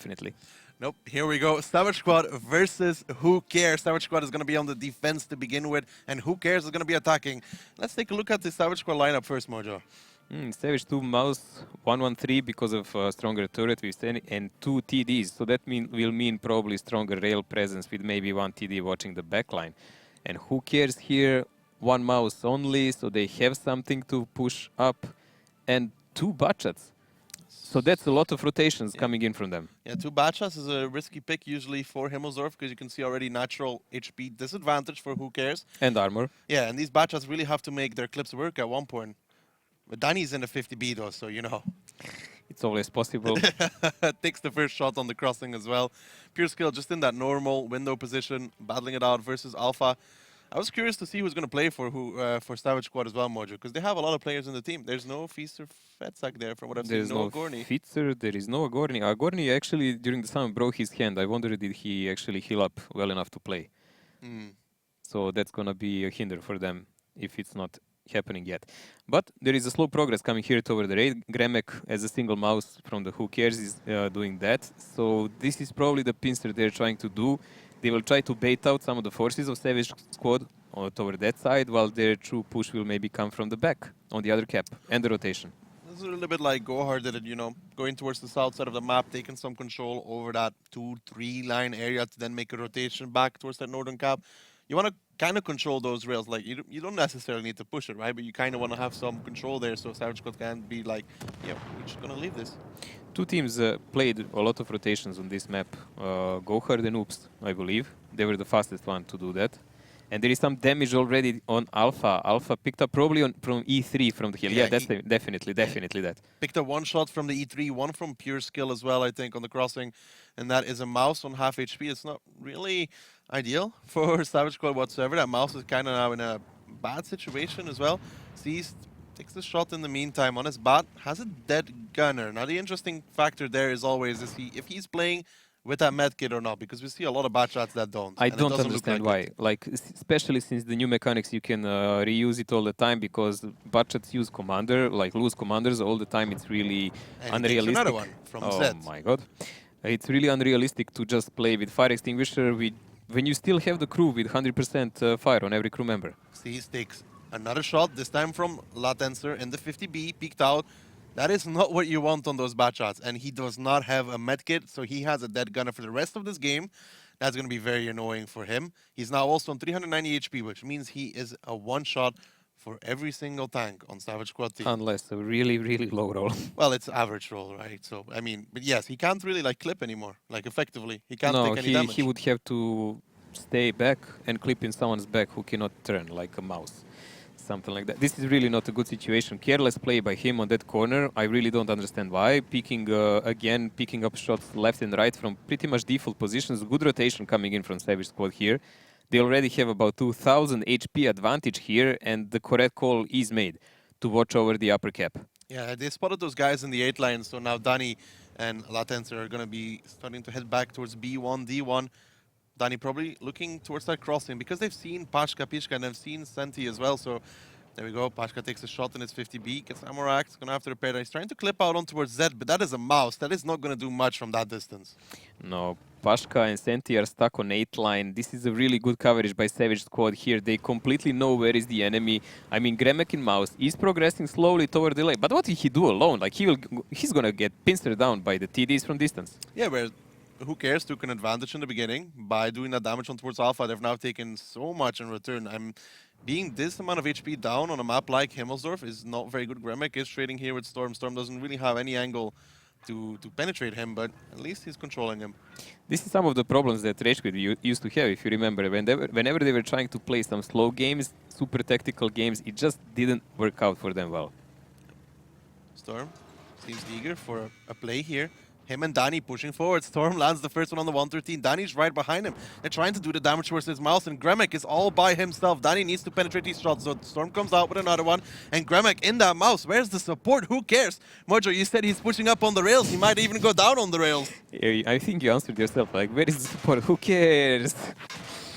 definitely. Nope, here we go. Savage Squad versus Who Cares. Savage Squad is going to be on the defense to begin with, and Who Cares is going to be attacking. Let's take a look at the Savage Squad lineup first, Mojo. Savage 2 mouse, 1-1-3 because of stronger turret with 10 and 2 TDs. So that will mean probably stronger rail presence with maybe 1 TD watching the backline. And Who Cares here, 1 mouse only, so they have something to push up. And 2 Butchats. So that's a lot of rotations coming in from them. Yeah, 2 Bachas is a risky pick usually for Himmelsdorf because you can see already natural HP disadvantage for Who Cares. And armor. Yeah, and these Bachas really have to make their clips work at one point. But Danny's in the 50B though, so you know. It's always possible. Takes the first shot on the crossing as well. Pure skill just in that normal window position, battling it out versus Alpha. I was curious to see who's going to play for Savage Squad as well, Mojo, because they have a lot of players in the team. There's no Feaster Fetsak there from what I've seen. There's no Gorny. Fitzer, there is no Agorni. Agorni actually during the summer broke his hand. I wonder did he actually heal up well enough to play. So that's going to be a hinder for them if it's not happening yet. But there is a slow progress coming here toward the raid. Gremek as a single mouse from the Who Cares is doing that. So this is probably the pincer they're trying to do. They will try to bait out some of the forces of Savage Squad toward that side, while their true push will maybe come from the back on the other cap and the rotation. This is a little bit like Gohar did it, you know, going towards the south side of the map, taking some control over that 2-3 line area to then make a rotation back towards that northern cap. You want to kind of control those rails. Like you don't necessarily need to push it, right? But you kind of want to have some control there, so Savage Squad can be like, yeah, we're just gonna leave this. 2 teams played a lot of rotations on this map. Gohard and Oops, I believe. They were the fastest one to do that. And there is some damage already on Alpha. Alpha picked up probably from E3 from the hill. Yeah, that's definitely that. Picked up 1 shot from the E3, 1 from pure skill as well, I think, on the crossing. And that is a mouse on half HP. It's not really ideal for Savage Squad whatsoever. That mouse is kind of now in a bad situation as well. Sees, takes the shot in the meantime on his bat, has a dead gunner. Now the interesting factor there is always if he's playing with that medkit or not, because we see a lot of bad shots that don't. I don't understand why. Like, especially since the new mechanics, you can reuse it all the time, because bad shots use commander, like lose commanders all the time. It's really unrealistic. Another one from Zed. My god. It's really unrealistic to just play with fire extinguisher when you still have the crew with 100% fire on every crew member. See, he takes another shot, this time from Latencer in the 50B, peeked out. That is not what you want on those bad shots, and he does not have a medkit, so he has a dead gunner for the rest of this game. That's going to be very annoying for him. He's now also on 390 HP, which means he is a one-shot for every single tank on Savage Squad team. Unless a really, really low roll. Well, it's average roll, right? So, I mean, but yes, he can't really, like, clip anymore, like, effectively. He can't take any damage. He would have to stay back and clip in someone's back who cannot turn, like a mouse. Something like that. This is really not a good situation. Careless play by him on that corner. I really don't understand why. Picking up shots left and right from pretty much default positions. Good rotation coming in from Savage Squad here. They already have about 2000 HP advantage here, and the correct call is made to watch over the upper cap. Yeah, they spotted those guys in the 8 line, so now Danny and Latencer are going to be starting to head back towards B1, D1. Danny probably looking towards that crossing because they've seen Pashka, Pishka, and they've seen Senti as well. So there we go. Pashka takes a shot in his 50B, gets Amorak. He's going to have to repair that. He's trying to clip out on towards Zed, but that is a mouse. That is not going to do much from that distance. No, Pashka and Senti are stuck on 8 line. This is a really good coverage by Savage Squad here. They completely know where is the enemy. I mean, Gremek in mouse is progressing slowly toward the lane. But what did he do alone? Like, he's going to get pincered down by the TDs from distance. Yeah, where Who Cares took an advantage in the beginning by doing that damage on towards Alpha. They've now taken so much in return. Being this amount of HP down on a map like Himmelsdorf is not very good. Gremek is trading here with Storm. Storm doesn't really have any angle to penetrate him, but at least he's controlling him. This is some of the problems that Rage Quit used to have, if you remember. Whenever they were trying to play some slow games, super tactical games, it just didn't work out for them well. Storm seems eager for a play here. Him and Danny pushing forward. Storm lands the first one on the 113. Danny's right behind him. They're trying to do the damage towards his mouse, and Gremek is all by himself. Danny needs to penetrate these shots, so Storm comes out with another one. And Gremek in that mouse. Where's the support? Who cares? Mojo, you said he's pushing up on the rails. He might even go down on the rails. I think you answered yourself. Like, where is the support? Who cares?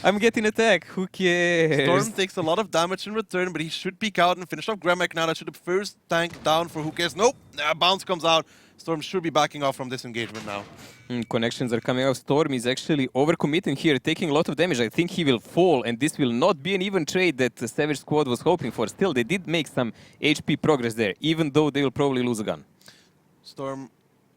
I'm getting attacked. Who cares? Storm takes a lot of damage in return, but he should peek out and finish off Gremek now. That should be first tank down for who cares. Nope, bounce comes out. Storm should be backing off from this engagement now. Connections are coming out. Storm is actually overcommitting here, taking a lot of damage. I think he will fall, and this will not be an even trade that the Savage squad was hoping for. Still, they did make some HP progress there, even though they will probably lose a gun. Storm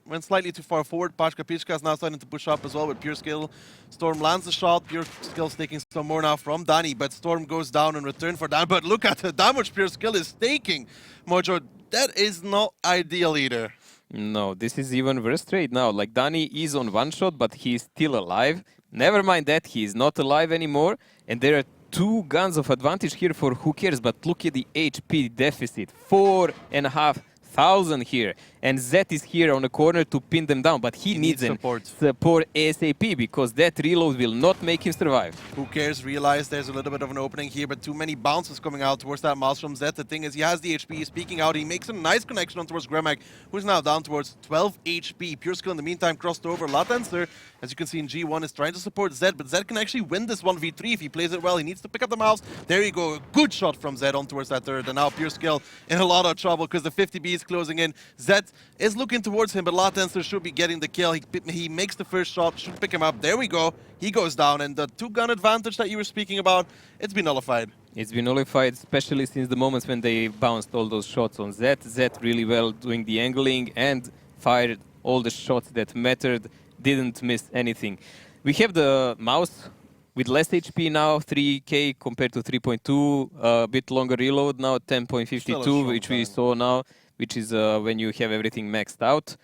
went slightly too far forward. Pachka Pichka is now starting to push up as well with Pure Skill. Storm lands the shot. Pure Skill's taking some more now from Danny, but Storm goes down in return for that. But look at the damage Pure Skill is taking, Mojo. That is not ideal either. No, this is even worse trade now. Like, Danny is on one shot, but he's still alive. Never mind that, he is not alive anymore. And there are 2 guns of advantage here for who cares. But look at the HP deficit. 4,500 here. And Zet is here on the corner to pin them down. But he needs support ASAP, because that reload will not make him survive. Who cares? Realize there's a little bit of an opening here, but too many bounces coming out towards that mouse from Zet. The thing is, he has the HP, he's peeking out. He makes a nice connection on towards Gremek, who's now down towards 12 HP. Pure Skill in the meantime crossed over. Latencer, as you can see in G1, is trying to support Zed, but Zed can actually win this 1v3 if he plays it well. He needs to pick up the mouse. There you go. A good shot from Zed on towards that turret. And now Pure Skill in a lot of trouble because the 50B is closing in. Zed is looking towards him, but Latencer should be getting the kill. He makes the first shot, should pick him up. There we go. He goes down, and the 2-gun advantage that you were speaking about, it's been nullified. It's been nullified, especially since the moments when they bounced all those shots on Zet. Zet really well doing the angling and fired all the shots that mattered, didn't miss anything. We have the mouse with less HP now, 3k compared to 3.2, a bit longer reload now, 10.52, which we saw now, which is when you have everything maxed out.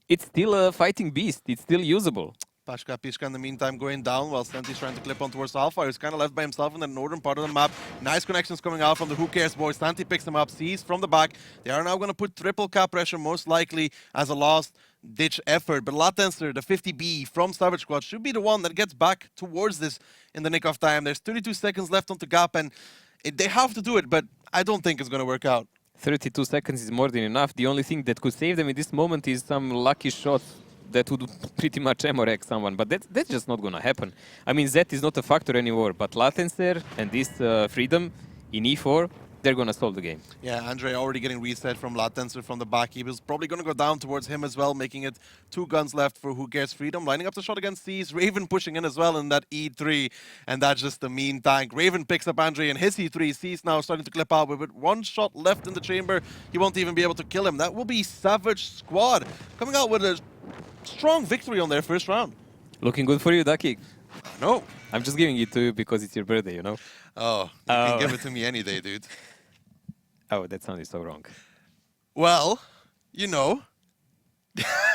It's still a fighting beast, it's still usable. Pachka Pishka in the meantime going down while Stenty's trying to clip on towards Alpha. He's kind of left by himself in the northern part of the map. Nice connections coming out from the Who Cares boys. Stenty picks him up, sees from the back. They are now going to put triple cap pressure most likely as a last ditch effort. But Latencer, the 50B from Savage Squad, should be the one that gets back towards this in the nick of time. There's 32 seconds left on the gap, and they have to do it, but I don't think it's going to work out. 32 seconds is more than enough. The only thing that could save them in this moment is some lucky shot that would pretty much ammo wreck someone, but that's just not gonna happen. I mean, Zet is not a factor anymore, but Latencer and this Freedom in E4, they're gonna solve the game. Yeah, Andre already getting reset from Latencer from the back. He was probably gonna go down towards him as well, making it 2 guns left for Who Cares Freedom. Lining up the shot against C's. Raven pushing in as well in that E3, and that's just the mean tank. Raven picks up Andre in his E3. C's now starting to clip out, but with 1 shot left in the chamber, he won't even be able to kill him. That will be Savage Squad coming out with a strong victory on their first round. Looking good for you, Ducky. No. I'm just giving it to you because it's your birthday, you know? Oh, you can give it to me any day, dude. Oh, that sounded so wrong. Well, you know.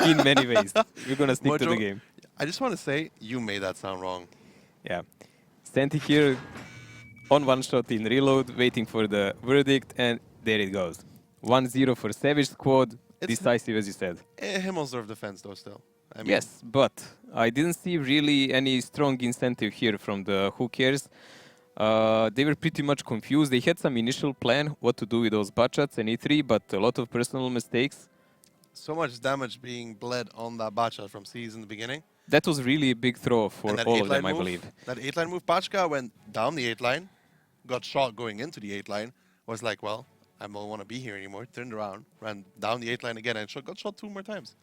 In many ways. We're going to stick Mojo, to the game. I just want to say, you made that sound wrong. Yeah. Stanty here on 1 shot in reload, waiting for the verdict, and there it goes. 1-0 for Savage Squad. Decisive, as you said. Himmelsdorf defense, though, still. I mean, yes, but I didn't see really any strong incentive here from the Who Cares. They were pretty much confused. They had some initial plan what to do with those butchots and E3, but a lot of personal mistakes. So much damage being bled on that butchot from C's in the beginning. That was really a big throw for all of them, I believe. That 8-line move, Pachka went down the 8-line, got shot going into the 8-line, was like, well, I don't want to be here anymore. Turned around, ran down the 8-line again, and got shot 2 more times.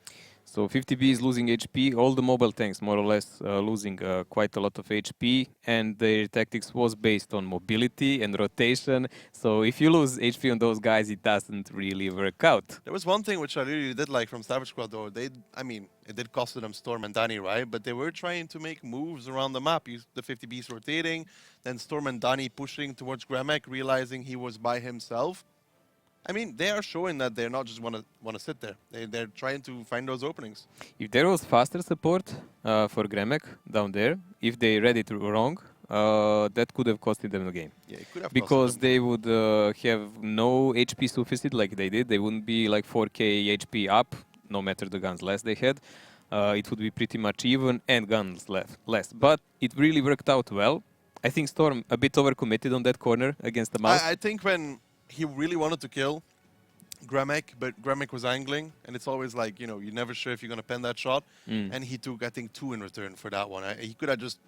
So 50B is losing HP. All the mobile tanks, more or less, losing quite a lot of HP. And their tactics was based on mobility and rotation. So if you lose HP on those guys, it doesn't really work out. There was one thing which I really did like from Savage Squad, though. I mean, it did cost them Storm and Danny, right? But they were trying to make moves around the map. The 50Bs rotating, then Storm and Danny pushing towards Gremek, realizing he was by himself. I mean, they are showing that they're not just want to sit there. They're trying to find those openings. If there was faster support for Gremek down there, if they read it wrong, that could have costed them the game. Yeah, it could have because they would have no HP sufficit like they did. They wouldn't be like 4k HP up, no matter the guns less they had. It would be pretty much even and guns less. But it really worked out well. I think Storm a bit overcommitted on that corner against the mouse. I think when he really wanted to kill Gremek, but Gremek was angling, and it's always like, you know, you're never sure if you're going to pen that shot. And he took, I think, 2 in return for that one. He could have just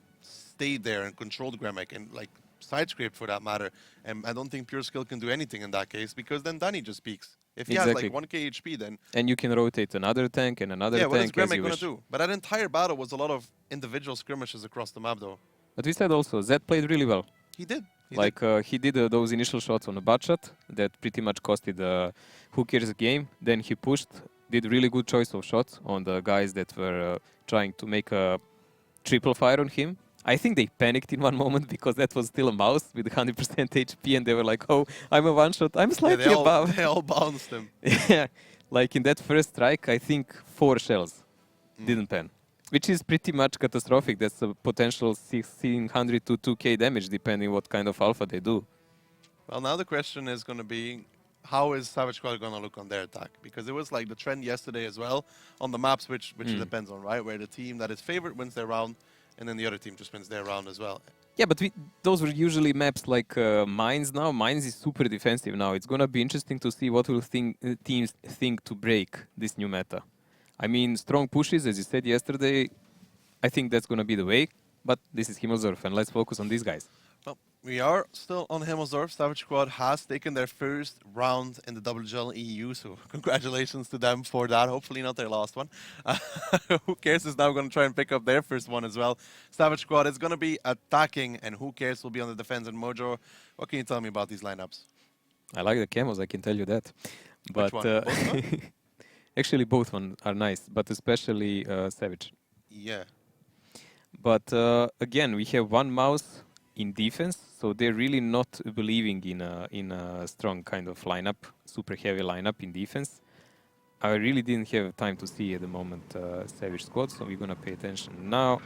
stayed there and controlled Gremek and like side scraped for that matter. And I don't think Pure Skill can do anything in that case because then Danny just peaks. If he has like 1k HP, then and you can rotate another tank and another tank. What is Gremek gonna do? But that entire battle was a lot of individual skirmishes across the map, though. But we said also Zed played really well. He did. He did those initial shots on the butt shot that pretty much costed Who Cares game. Then he pushed, did really good choice of shots on the guys that were trying to make a triple fire on him. I think they panicked in one moment because that was still a mouse with 100% HP and they were like, oh, I'm a one-shot, I'm slightly above. They all bounced him. Yeah, like in that first strike, I think 4 shells didn't pan, which is pretty much catastrophic. That's a potential 1600 to 2k damage depending what kind of alpha they do. Well, now the question is going to be, how is Savage Squad going to look on their attack? Because it was like the trend yesterday as well on the maps, which it depends on, right? Where the team that is favored wins their round, and then the other team just wins their round as well. Yeah, but those were usually maps like Mines now. Mines is super defensive now. It's going to be interesting to see what will teams think to break this new meta. I mean, strong pushes, as you said yesterday, I think that's going to be the way. But this is Himmelsorf, and let's focus on these guys. Well, we are still on Himmelsorf. Savage Squad has taken their first round in the WGLEU, so congratulations to them for that. Hopefully not their last one. Who Cares is now going to try and pick up their first one as well. Savage Squad is going to be attacking, and Who Cares will be on the defense. And Mojo, what can you tell me about these lineups? I like the camos, I can tell you that. But Which one? Both one? actually, both one are nice, but especially Savage. Yeah. But again, we have one mouse in defense, so they're really not believing in a strong kind of lineup, super heavy lineup in defense. I really didn't have time to see at the moment Savage Squad, so we're gonna pay attention now.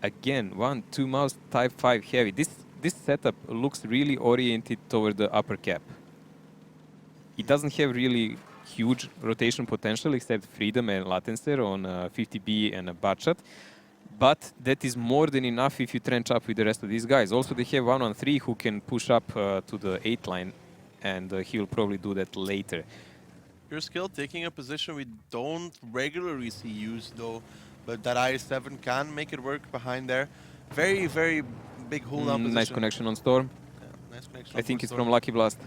Again, 1-2 mouse type 5 heavy. This setup looks really oriented toward the upper cap. It doesn't have really huge rotation potential except Freedom and Latencer on 50B and a Batshot. But that is more than enough if you trench up with the rest of these guys. Also, they have 1-on-3 who can push up to the 8 line, and he will probably do that later. Pure Skill taking a position we don't regularly see used, though, but that IS-7 can make it work behind there. Very, very big hold-up position. Nice connection on Storm. Yeah, nice connection. I think it's from Lucky Blast.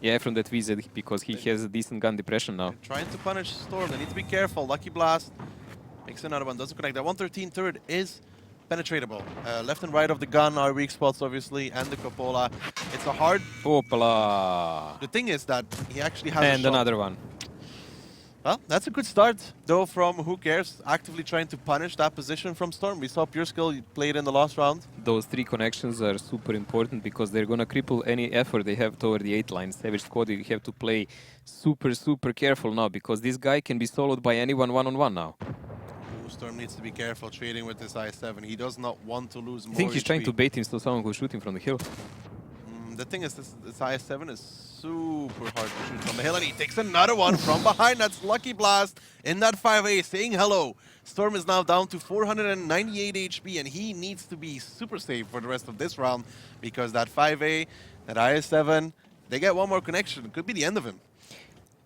Yeah, from that VZ, because he has a decent gun depression now. Trying to punish Storm. They need to be careful. Lucky Blast makes another one. Doesn't connect. That 113 third is penetratable. Left and right of the gun are weak spots, obviously, and the cupola. It's a hard... Opala! The thing is that he actually has And a shot. another one. Well, that's a good start, though, from Who Cares, actively trying to punish that position from Storm. We saw Pure Skill play it in the last round. Those 3 connections are super important because they're going to cripple any effort they have toward the 8 line. Savage Squad, you have to play super, super careful now because this guy can be soloed by anyone one-on-one now. Ooh, Storm needs to be careful trading with this I7. He does not want to lose more I think he's HP. trying to bait him to someone who's shooting from the hill. The thing is, this IS-7 is super hard to shoot from the hill, and he takes another one from behind. That's Lucky Blast in that 5A saying hello. Storm is now down to 498 HP, and he needs to be super safe for the rest of this round because that 5A, that IS-7, they get one more connection. It could be the end of him.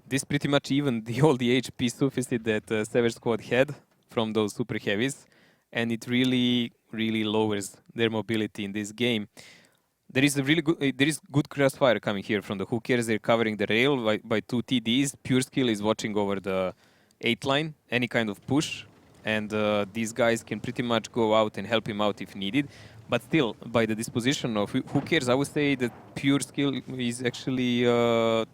This pretty much even all the HP sufficit that Savage Squad had from those super heavies, and it really, really lowers their mobility in this game. There is good crossfire coming here from the Who Cares. They're covering the rail by 2 TDs. Pure Skill is watching over the 8 line, any kind of push, and these guys can pretty much go out and help him out if needed. But still, by the disposition of Who Cares, I would say that Pure Skill is actually the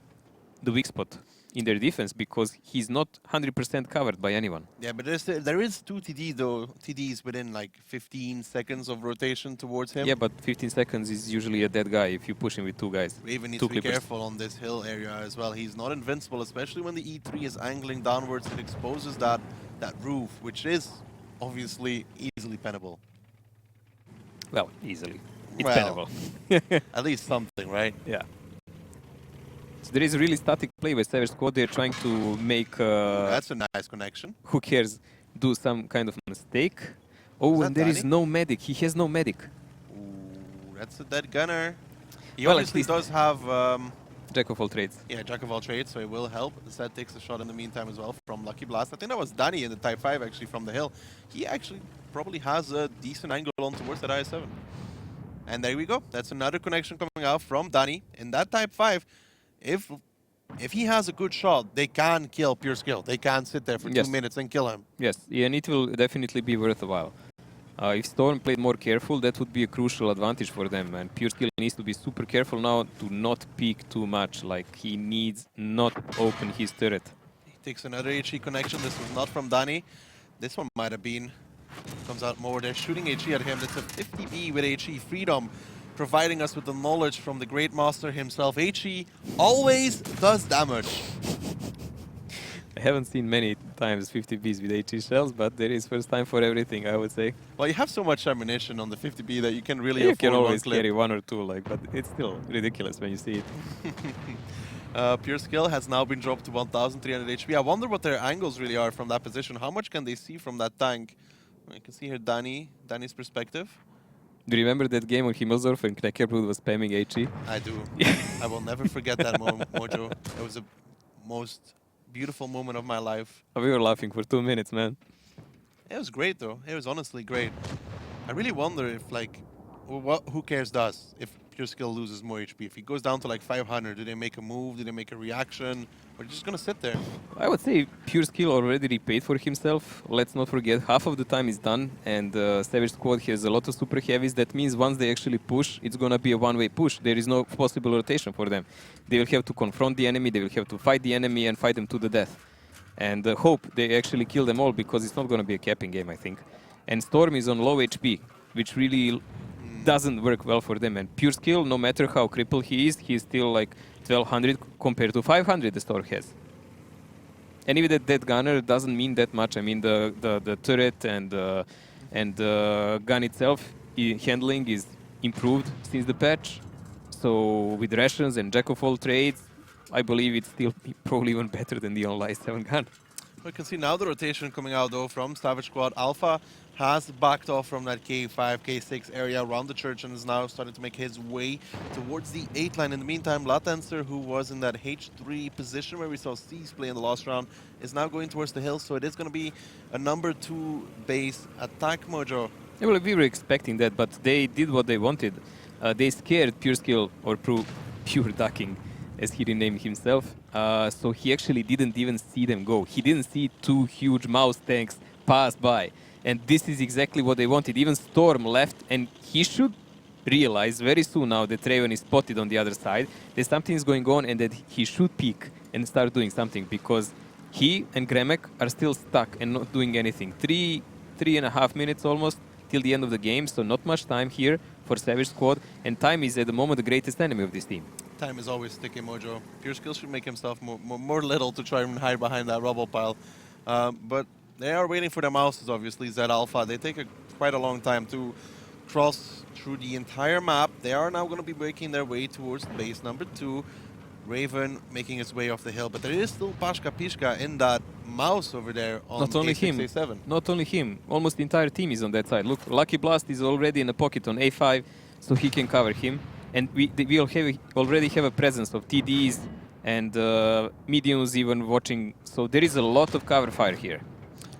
weak spot in their defense because he's not 100% covered by anyone. Yeah, but there is 2 TDs within like 15 seconds of rotation towards him. Yeah, but 15 seconds is usually a dead guy if you push him with 2 guys. Raven needs to be careful on this hill area as well. He's not invincible, especially when the E3 is angling downwards. It exposes that roof, which is obviously easily pennable. Well, easily. It's well, pennable. At least something, right? Yeah. So there is a really static play by Savage Squad. They're trying to make... that's a nice connection. Who Cares do some kind of mistake. Oh, and there is no medic. He has no medic. Ooh, that's a dead gunner. He well, obviously does have... Jack of all trades. Yeah, Jack of all trades, so it will help. Zed takes a shot in the meantime as well from Lucky Blast. I think that was Danny in the Type 5 actually from the hill. He actually probably has a decent angle on towards that IS-7. And there we go. That's another connection coming out from Danny. In that Type 5, if he has a good shot, they can kill Pure Skill. They can sit there for 2 minutes and kill him. Yes, and it will definitely be worth a while. If Storm played more careful, that would be a crucial advantage for them. And Pure Skill needs to be super careful now to not peek too much. Like, he needs not open his turret. He takes another HE connection. This was not from Danny. This one might have been. Comes out more. They're shooting HE at him. That's a 50B with HE. Freedom providing us with the knowledge from the Great Master himself. HE always does damage. I haven't seen many times 50Bs with HE shells, but there is first time for everything, I would say. Well, you have so much ammunition on the 50B that you can really you afford can always one clip. carry one or two, like, but it's still ridiculous when you see it. Pure Skill has now been dropped to 1,300 HP. I wonder what their angles really are from that position. How much can they see from that tank? You can see here Danny's perspective. Do you remember that game on Himmelsdorf when Kneckerbrood was spamming HE? I do. I will never forget that moment, Mojo. It was the most beautiful moment of my life. We were laughing for 2 minutes, man. It was great, though. It was honestly great. I really wonder if, like, who cares does if Pure Skill loses more HP? If he goes down to like 500, do they make a move? Do they make a reaction? Or just gonna sit there? I would say Pure Skill already repaid for himself. Let's not forget, half of the time is done, and Savage Squad has a lot of super heavies. That means once they actually push, it's gonna be a one-way push. There is no possible rotation for them. They will have to confront the enemy, they will have to fight the enemy and fight them to the death. And hope they actually kill them all, because it's not gonna be a capping game, I think. And Storm is on low HP, which really doesn't work well for them. And Pure Skill, no matter how crippled he is, he's still like 1200 compared to 500 the Storm has. And even that gunner doesn't mean that much. I mean, the turret and the gun itself handling is improved since the patch. So with rations and jack of all trades, I believe it's still probably even better than the online 7 gun. We can see now the rotation coming out though from Savage Squad. Alpha has backed off from that K5, K6 area around the church and is now starting to make his way towards the 8 line. In the meantime, Latenser, who was in that H3 position where we saw C's play in the last round, is now going towards the hill. So it is going to be a number 2 base attack, Mojo. Yeah, well, we were expecting that, but they did what they wanted. They scared Pure Skill, or Pure Ducking, as he renamed himself. So he actually didn't even see them go. He didn't see 2 huge mouse tanks pass by. And this is exactly what they wanted. Even Storm left, and he should realize very soon now that Raven is spotted on the other side, that something is going on and that he should peek and start doing something, because he and Gremek are still stuck and not doing anything. 3.5 minutes almost till the end of the game, so not much time here for Savage Squad, and time is at the moment the greatest enemy of this team. Time is always sticky, Mojo. Pure Skill should make himself more little to try and hide behind that rubble pile. But they are waiting for the mouses, obviously, Zed Alpha. They take quite a long time to cross through the entire map. They are now going to be making their way towards base number 2. Raven making his way off the hill, but there is still Pashka Pishka in that mouse over there on Not only A6, him, A7. not only him, almost the entire team is on that side. Look, Lucky Blast is already in a pocket on A5, so he can cover him. And we already have a presence of TDs and mediums even watching, so there is a lot of cover fire here.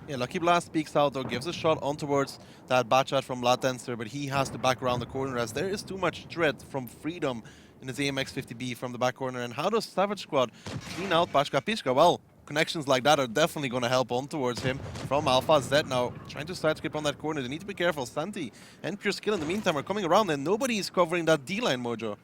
Yeah, Lucky Blast peeks out though, gives a shot on towards that Batchat from Latenser, but he has to back around the corner as there is too much threat from Freedom in his AMX 50B from the back corner. And how does Savage Squad clean out Pashka Pishka? Well, connections like that are definitely going to help on towards him from Alpha. Zed now trying to side skip on that corner. They need to be careful. Santi and Pure Skill in the meantime are coming around and nobody is covering that D-line, Mojo.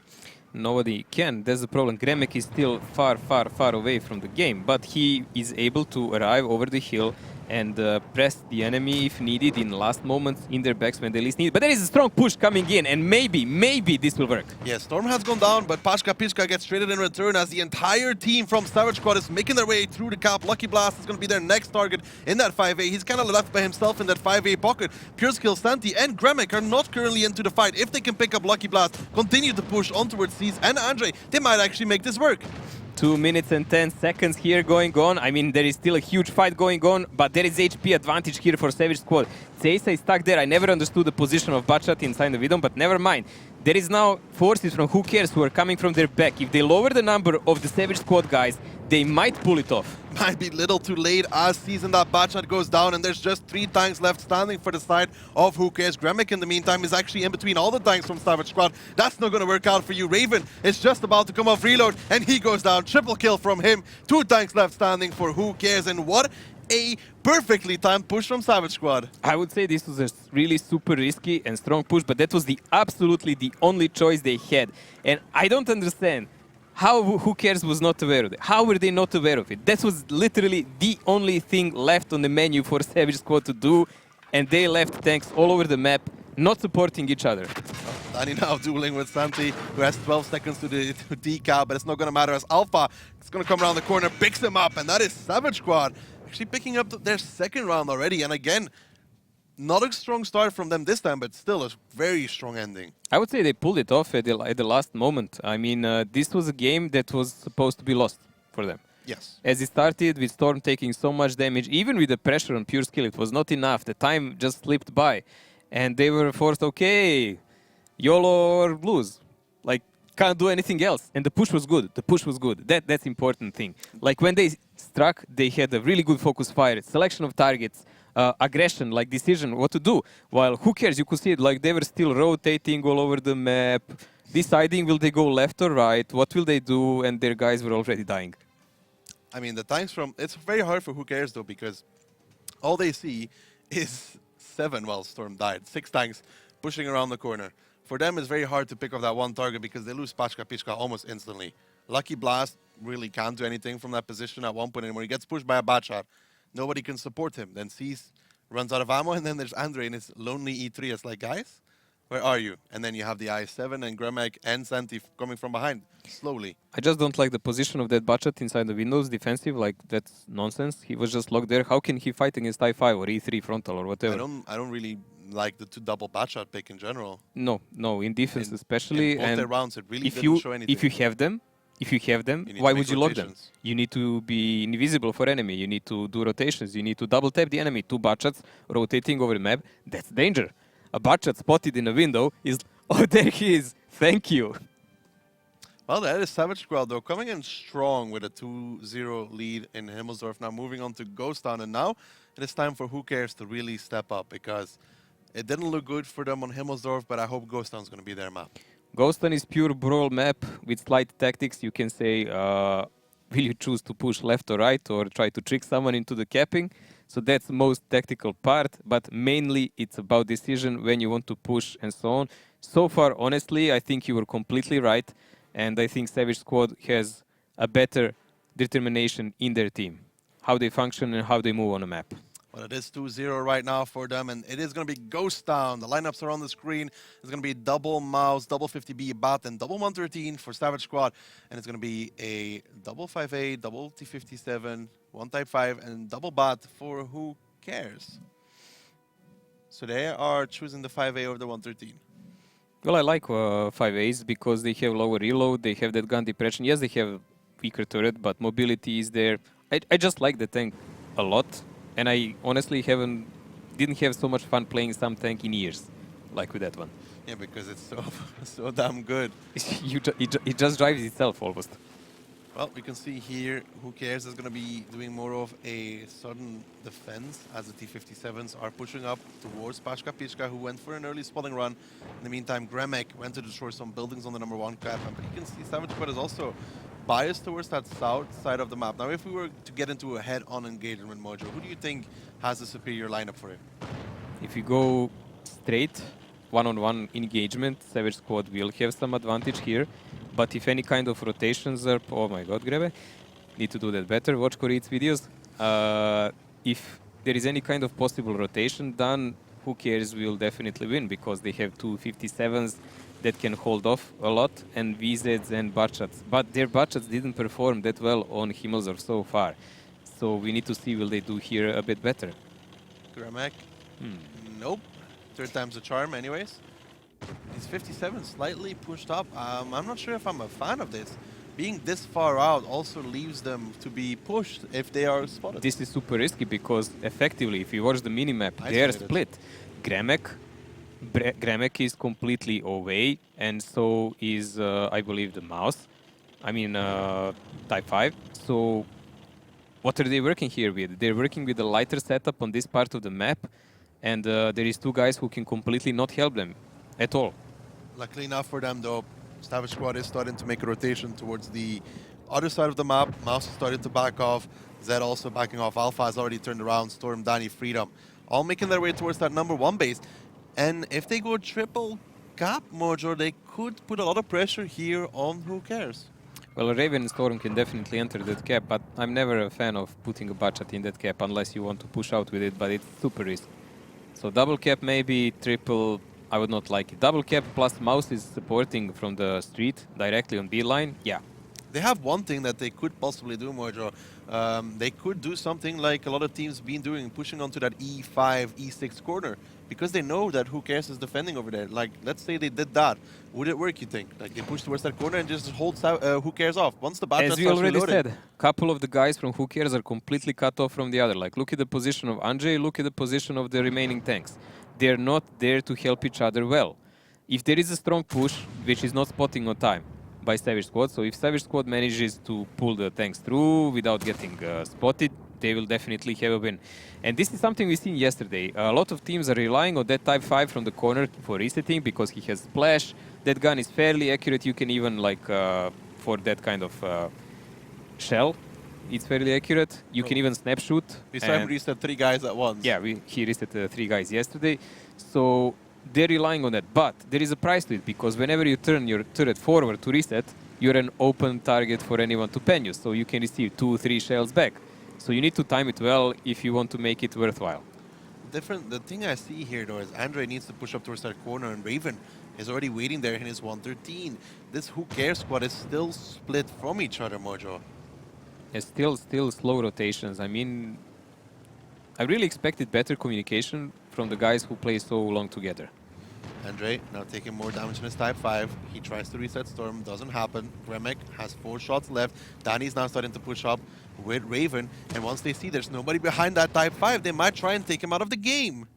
Nobody can. That's the problem. Gremek is still far, far, far away from the game, but he is able to arrive over the hill and press the enemy if needed in last moments in their backs when they least need it. But there is a strong push coming in, and maybe this will work. Yeah, Storm has gone down, but Pashka Pishka gets traded in return as the entire team from Savage Squad is making their way through the cap. Lucky Blast is going to be their next target in that 5A. He's kind of left by himself in that 5A pocket. Pure Skill, Santi, and Gremek are not currently into the fight. If they can pick up Lucky Blast, continue to push on towards C's and Andre, they might actually make this work. 2 minutes and 10 seconds here going on. I mean, there is still a huge fight going on, but there is HP advantage here for Savage Squad. Zeisa is stuck there. I never understood the position of Batchat inside the Vidom, but never mind. There is now forces from who cares who are coming from their back. If they lower the number of the Savage Squad guys, they might pull it off. Might be little too late as season that bot shot goes down, and there's just 3 tanks left standing for the side of Who Cares. Gremic in the meantime is actually in between all the tanks from Savage Squad. That's not going to work out for you. Raven is just about to come off reload, and he goes down. Triple kill from him. 2 tanks left standing for Who Cares, and what a perfectly timed push from Savage Squad. I would say this was a really super risky and strong push, but that was absolutely the only choice they had. And I don't understand how Who Cares was not aware of it. How were they not aware of it? That was literally the only thing left on the menu for Savage Squad to do, and they left tanks all over the map, not supporting each other. Danny now dueling with Santi, who has 12 seconds to decal, but it's not going to matter as Alpha is going to come around the corner, picks him up, and that is Savage Squad actually picking up their second round already. And again, not a strong start from them this time, but still a very strong ending. I would say they pulled it off at the last moment. I mean, this was a game that was supposed to be lost for them. Yes. As it started with Storm taking so much damage, even with the pressure on pure skill, it was not enough. The time just slipped by. And they were forced, okay, YOLO or lose. Like, can't do anything else. And the push was good. The push was good. That's important thing. Like, when they struck, they had a really good focus fire, selection of targets, aggression, like decision, what to do. While Who Cares, you could see it, like they were still rotating all over the map, deciding will they go left or right, what will they do, and their guys were already dying. I mean, the tanks from... It's very hard for Who Cares, though, because all they see is 7, well, Storm died, 6 tanks pushing around the corner. For them, it's very hard to pick up that one target because they lose Pachka Pichka almost instantly. Lucky Blast really can't do anything from that position at one point anymore. He gets pushed by a bad shot. Nobody can support him. Then Cease runs out of ammo, and then there's Andre and his lonely E3. It's like, guys, where are you? And then you have the I7 and Gremek and Santi coming from behind, slowly. I just don't like the position of that Bachat inside the windows, defensive, like that's nonsense. He was just locked there. How can he fight against I5 or E3 frontal or whatever? I don't really like the 2 double Bachat pick in general. No, in defense especially. In both and their rounds, it really if didn't you show anything. if you have them, why would you lock them? You need to be invisible for enemy. You need to do rotations. You need to double tap the enemy. 2 Bachats rotating over the map. That's danger. A Bachat spotted in a window is, oh, there he is. Thank you. Well, that is Savage Squad, though, coming in strong with a 2-0 lead in Himmelsdorf. Now moving on to Ghost Town, and now it is time for Who Cares to really step up, because it didn't look good for them on Himmelsdorf, but I hope Ghost Town's going to be their map. Ghost Town is pure brawl map with slight tactics. You can say, will you choose to push left or right or try to trick someone into the capping? So that's the most tactical part, but mainly it's about decision when you want to push and so on. So far, honestly, I think you were completely right, and I think Savage Squad has a better determination in their team, how they function and how they move on a map. Well, it is 2-0 right now for them, and it is going to be Ghost Town. The lineups are on the screen. It's going to be double Mouse, double 50B Bat, and double 113 for Savage Squad. And it's going to be a double 5A, double T57, one Type 5, and double Bat for Who Cares. So they are choosing the 5A over the 113. Well, I like 5As because they have lower reload, they have that gun depression. Yes, they have weaker turret, but mobility is there. I just like the tank a lot. And I honestly didn't have so much fun playing some tank in years, like with that one. Yeah, because it's so damn good. It just drives itself almost. Well, we can see here Who Cares is going to be doing more of a sudden defense as the T-57s are pushing up towards Pashka Pichka, who went for an early spotting run. In the meantime, Gremek went to destroy some buildings on the number 1 cap, but you can see Savage Squad is also biased towards that south side of the map. Now, if we were to get into a head-on engagement with Mojo, who do you think has the superior lineup for it? If you go straight, one-on-one engagement, Savage Squad will have some advantage here. But if any kind of rotations are... Oh my god, Grebe. Need to do that better. Watch Koreit's videos. If there is any kind of possible rotation done, Who Cares will definitely win, because they have 2 57s that can hold off a lot, and VZs and Bachats. But their Bachats didn't perform that well on Himmelsdorf so far. So we need to see will they do here a bit better. Gremek? Nope. 3rd time's a charm anyways. These 57 slightly pushed up. I'm not sure if I'm a fan of this. Being this far out also leaves them to be pushed if they are spotted. This is super risky because effectively, if you watch the minimap, they are split. Gremek is completely away, and so is, I believe, the Mouse. I mean, type 5. So what are they working here with? They're working with a lighter setup on this part of the map, and there is two guys who can completely not help them at all. Luckily enough for them, though, Savage Squad is starting to make a rotation towards the other side of the map. Mouse is starting to back off. Zed also backing off. Alpha has already turned around. Storm, Danny, Freedom, all making their way towards that #1 base. And if they go triple cap, Mojo, they could put a lot of pressure here on Who Cares. Well, Raven and Storm can definitely enter that cap, but I'm never a fan of putting a Bachat in that cap unless you want to push out with it, but it's super risky. So double cap, maybe triple, I would not like it. Double cap plus Mouse is supporting from the street directly on B line, yeah. They have one thing that they could possibly do, Mojo. They could do something like a lot of teams been doing, pushing onto that E5, E6 corner, because they know that Who Cares is defending over there. Like, let's say they did that. Would it work, you think? Like, they push towards that corner and just hold Who Cares off. Once the Bachat As we starts already reloading. said, couple of the guys from Who Cares are completely cut off from the other. Like, look at the position of Andrzej, look at the position of the remaining tanks. They're not there to help each other well. If there is a strong push, which is not spotting on time by Savage Squad, so if Savage Squad manages to pull the tanks through without getting spotted, they will definitely have a win. And this is something we seen yesterday. A lot of teams are relying on that Type 5 from the corner for resetting because he has splash. That gun is fairly accurate. You can even, like, for that kind of shell, it's fairly accurate. You can even snap shoot. We saw him reset 3 guys at once. Yeah, he reset 3 guys yesterday. So they're relying on that. But there is a price to it because whenever you turn your turret forward to reset, you're an open target for anyone to pen you. So you can receive 2-3 shells back. So you need to time it well if you want to make it worthwhile. The thing I see here, though, is Andre needs to push up towards that corner, and Raven is already waiting there in his 113. This Who Cares squad is still split from each other, Mojo. It's still slow rotations. I mean, I really expected better communication from the guys who play so long together. Andre now taking more damage in his Type 5. He tries to reset Storm, doesn't happen. Gremek has 4 shots left. Danny's now starting to push up with Raven, and once they see there's nobody behind that Type 5, they might try and take him out of the game.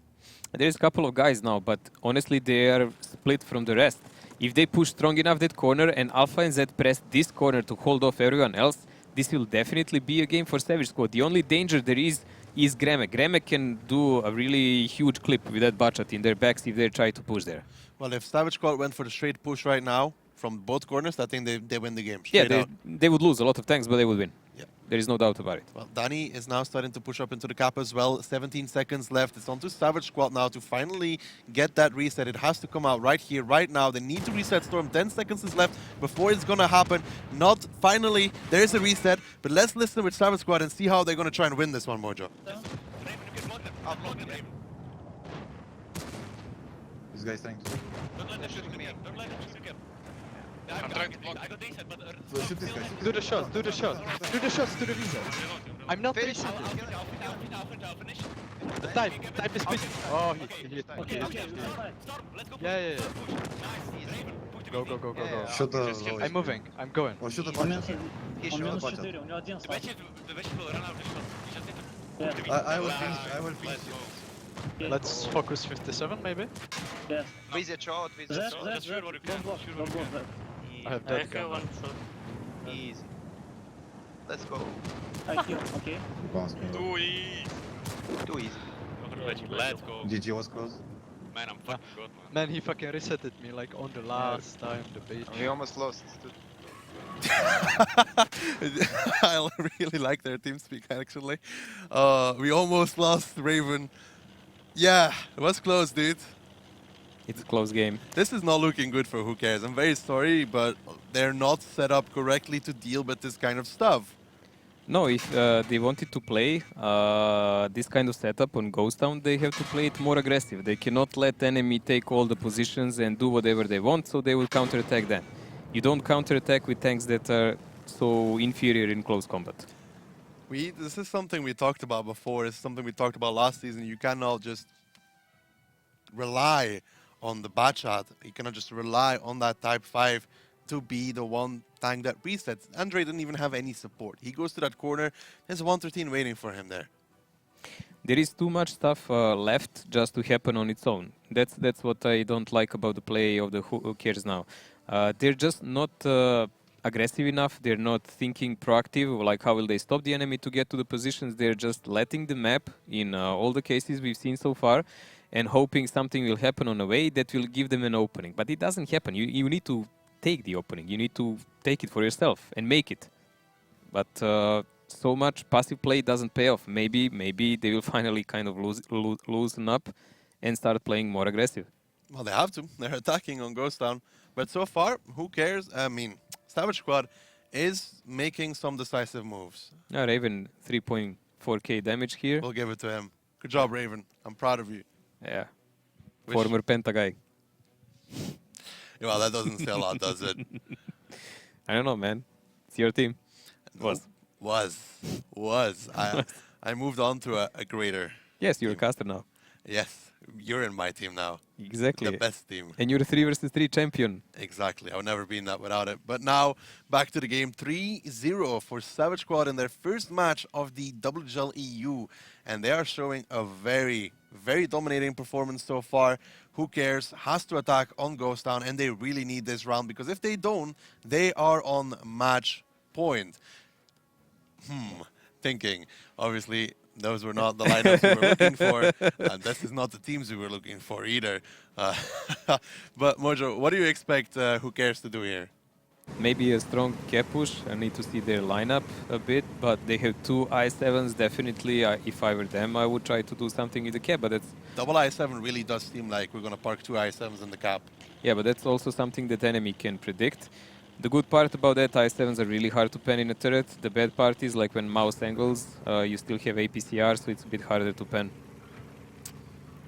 There's a couple of guys now, but honestly they are split from the rest. If they push strong enough that corner and Alpha and Zed press this corner to hold off everyone else, this will definitely be a game for Savage Squad. The only danger there is Gremek. Gremek can do a really huge clip with that Bachat in their backs if they try to push there. Well, if Savage Squad went for the straight push right now from both corners, I think they win the game. Yeah, they would lose a lot of tanks, but they would win. Yeah. There is no doubt about it. Well, Danny is now starting to push up into the cap as well. 17 seconds left. It's on to Savage Squad now to finally get that reset. It has to come out right here, right now. They need to reset Storm. 10 seconds is left before it's going to happen. Not finally. There is a reset. But let's listen with Savage Squad and see how they're going to try and win this one, Mojo. This guy's trying to... Don't let them shoot again. Don't let them shoot again. I'm trying to block. I got reset, but... Shoot this guy. Do the shot, do the shot. Do the shots to the reset. I'm not Finish. resetting. I'll finish. The type is busy. Oh, he hit. Okay. Okay. Storm, let's go. Yeah. Nice, Raven. Push the Go, beginning. go. Shoot the low. I'm moving. I'm going. Oh, shoot the Он button. минус 4, у него один The слабый. vegetable run out of shot. You just need to push the I will beginning. finish. I will finish. Let's go. Let's focus 57 maybe. Yes. With the shot, with the Zed, shot. Zed, Just shoot Zed, what you don't can, block, shoot don't what you block can. Zed. I have that gun. Easy. Let's go. I kill, okay. Too easy. Too easy. Let's go. GG was close. Man, I'm fucking good, man. Man, he fucking resetted me like on the last time the page. We almost lost. I really like their team speak, actually. We almost lost Raven. Yeah, it was close, dude. It's a close game. This is not looking good for Who Cares. I'm very sorry, but they're not set up correctly to deal with this kind of stuff. No, if they wanted to play this kind of setup on Ghost Town, they have to play it more aggressive. They cannot let enemy take all the positions and do whatever they want, so they will counterattack then. You don't counterattack with tanks that are so inferior in close combat. This is something we talked about before. It's something we talked about last season. You cannot just rely on the Bachat. You cannot just rely on that Type 5 to be the one tank that resets. Andre didn't even have any support. He goes to that corner. There's 113 waiting for him there. There is too much stuff left just to happen on its own. That's what I don't like about the play of the Who Cares now. They're just not... aggressive enough. They're not thinking proactive, like how will they stop the enemy to get to the positions. They're just letting the map in all the cases we've seen so far and hoping something will happen on the way that will give them an opening. But it doesn't happen. You need to take the opening. You need to take it for yourself and make it. But so much passive play doesn't pay off. Maybe they will finally kind of loosen up and start playing more aggressive. Well, they have to. They're attacking on Ghost Town. But so far, who cares? I mean, Savage Squad is making some decisive moves. Raven 3.4k damage here. We'll give it to him. Good job, Raven. I'm proud of you. Yeah. Wish- Former Penta guy. Well, that doesn't say a lot, does it? I don't know, man. It's your team. Was. I moved on to a greater. Yes, you're a caster now. Yes, you're in my team now. Exactly. The best team. And you're a 3 versus 3 champion. Exactly. I would never be in that without it. But now, back to the game. 3-0 for Savage Squad in their first match of the WGLEU. And they are showing a very, very dominating performance so far. Who cares? Has to attack on Ghost Town. And they really need this round. Because if they don't, they are on match point. Thinking. Obviously, those were not the lineups we were looking for. And this is not the teams we were looking for either. But Mojo, what do you expect Who Cares to do here? Maybe a strong cap push. I need to see their lineup a bit, but they have 2 I7s. Definitely, if I were them, I would try to do something with the cap, but that's... Double I7 really does seem like we're going to park 2 I7s in the cap. Yeah, but that's also something that enemy can predict. The good part about that, I7s are really hard to pen in a turret. The bad part is like when mouse angles, you still have APCR, so it's a bit harder to pen.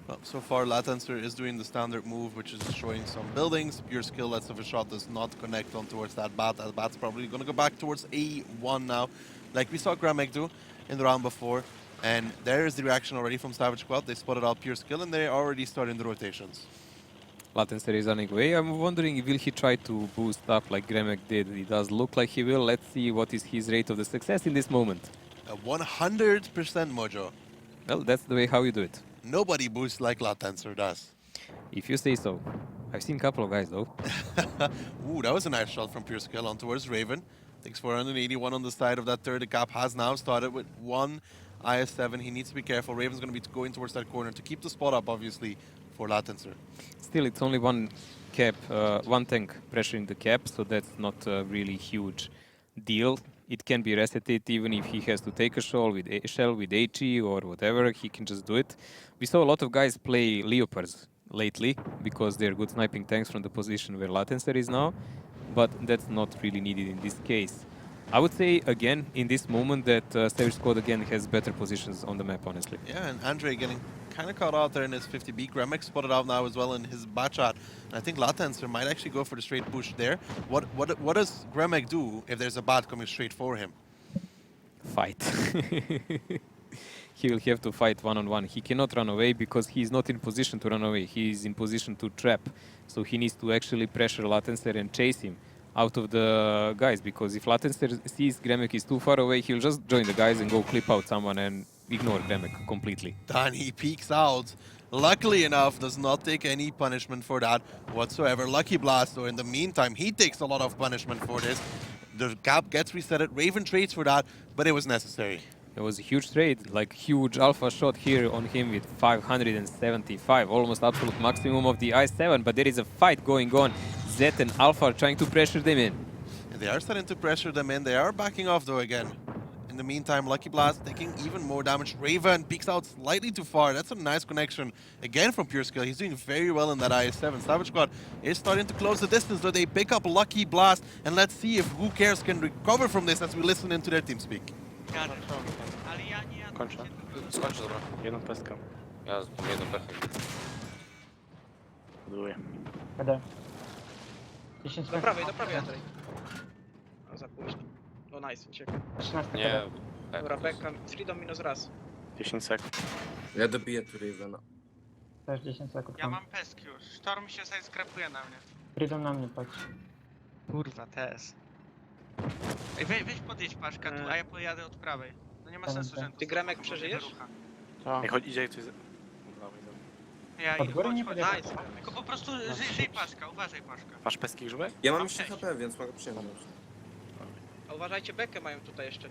Well, so far, Latencer is doing the standard move, which is destroying some buildings. Pure skill, let's if a shot does not connect on towards that bat. That bat's probably going to go back towards A1 now, like we saw Gramek do in the round before. And there is the reaction already from Savage Squad. They spotted out Pure skill, and they're already starting the rotations. Latencer is running away. I'm wondering, will he try to boost up like Gramek did? It does look like he will. Let's see what is his rate of the success in this moment. A 100% Mojo. Well, that's the way how you do it. Nobody boosts like Latencer does. If you say so. I've seen a couple of guys though. Ooh, that was a nice shot from Pure Skill on towards Raven. Takes 481 on the side of that third. The cap has now started with 1 IS-7. He needs to be careful. Raven's going to be going towards that corner to keep the spot up, obviously, for Latencer. Still, it's only one cap, one tank pressuring the cap, so that's not a really huge deal. It can be resetted even if he has to take a shell with HE or whatever, he can just do it. We saw a lot of guys play Leopards lately because they're good sniping tanks from the position where Latencer is now, but that's not really needed in this case. I would say, again, in this moment that Savage Squad again has better positions on the map, honestly. Yeah, and Andre getting kind of caught out there in his 50B. Gramek spotted out now as well in his bat shot. And I think Latencer might actually go for the straight push there. What does Gramek do if there's a bat coming straight for him? Fight. He will have to fight one-on-one. He cannot run away because he's not in position to run away. He is in position to trap. So he needs to actually pressure Latencer and chase him out of the guys, because if Latencer sees Gramek is too far away, he'll just join the guys and go clip out someone and ignore Gramek completely. Then he peeks out. Luckily enough, does not take any punishment for that whatsoever. Lucky Blast, though, in the meantime, he takes a lot of punishment for this. The cap gets resetted. Raven trades for that, but it was necessary. It was a huge trade, like huge alpha shot here on him with 575, almost absolute maximum of the I7, but there is a fight going on. Zed and Alpha are trying to pressure them in. And they are starting to pressure them in. They are backing off though again. In the meantime, Lucky Blast taking even more damage. Raven peeks out slightly too far. That's a nice connection again from Pure Skill. He's doing very well in that IS-7. Savage Squad is starting to close the distance, though they pick up Lucky Blast. And let's see if Who Cares can recover from this as we listen into their team speak. Kończę. Skończę, dobra. Jedną pestkę. Ja jedną pechę. Buduję. Kada. 10 Do sekund. prawej, Andrzej. No za późno. No nice, uciekł. 13 Nie. kada. Dobra, backhand. Freedom minus raz. 10 sekund. Ja dobiję tu Ravena. Też 10 sekund. Ja mam pesk już. Storm się sobie skrapuje na mnie. Freedom na mnie patrz. Kurwa, TS. Ej, weź podjedź Paszka tu, a ja pojadę od prawej. No nie ma sensu, że... Ty, Gramek, przeżyjesz? Ej, chodź, idzie ktoś z... Ja Od i góry nie chodź. podjechać. Nice. Tylko po prostu żyj Paszka, uważaj Paszka. Ja mam jeszcze Sześć. HP, więc mogę przyjąć. uważajcie, bekę mają tutaj jeszcze.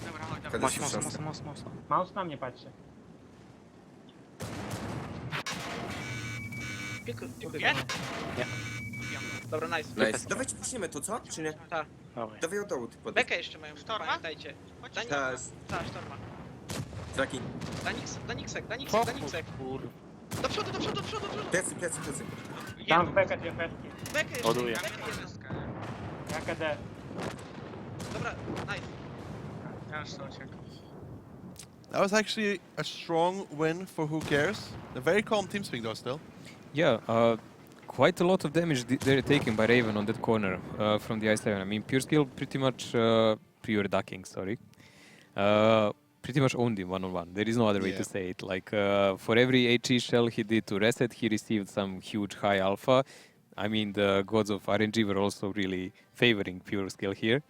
Dobra, chodź, Kada dobra. się szansa. Mouse na mnie patrzy. Piku, Dziękuję. Dobra, nice. Nice. Dawajcie puścimy to, co? Czy nie? Tak. Dawaj od dołu, tylko. Bekę jeszcze mają, Sztorma? pamiętajcie. Chodź, Dani- Tak. Tak, sztorma. Traki. Daniksek. Kurwa. Do przodu. Plecy. Tam w bekę dwie pestki. Bekę jeszcze. Ładuję. Bekę jeszcze. Ja KD. Dobra, nice. Ja już to uciekam. That was actually a strong win for Who Cares. A very calm team speak though still. Yeah, quite a lot of damage they're taking by Raven on that corner from the I7. I mean, Pure Skill pretty much, Pure Ducking, sorry. Pretty much owned him one-on-one. There is no other way Yeah. to say it. Like, for every HE shell he did to reset, he received some huge high alpha. I mean, the gods of RNG were also really favoring Pure Skill here.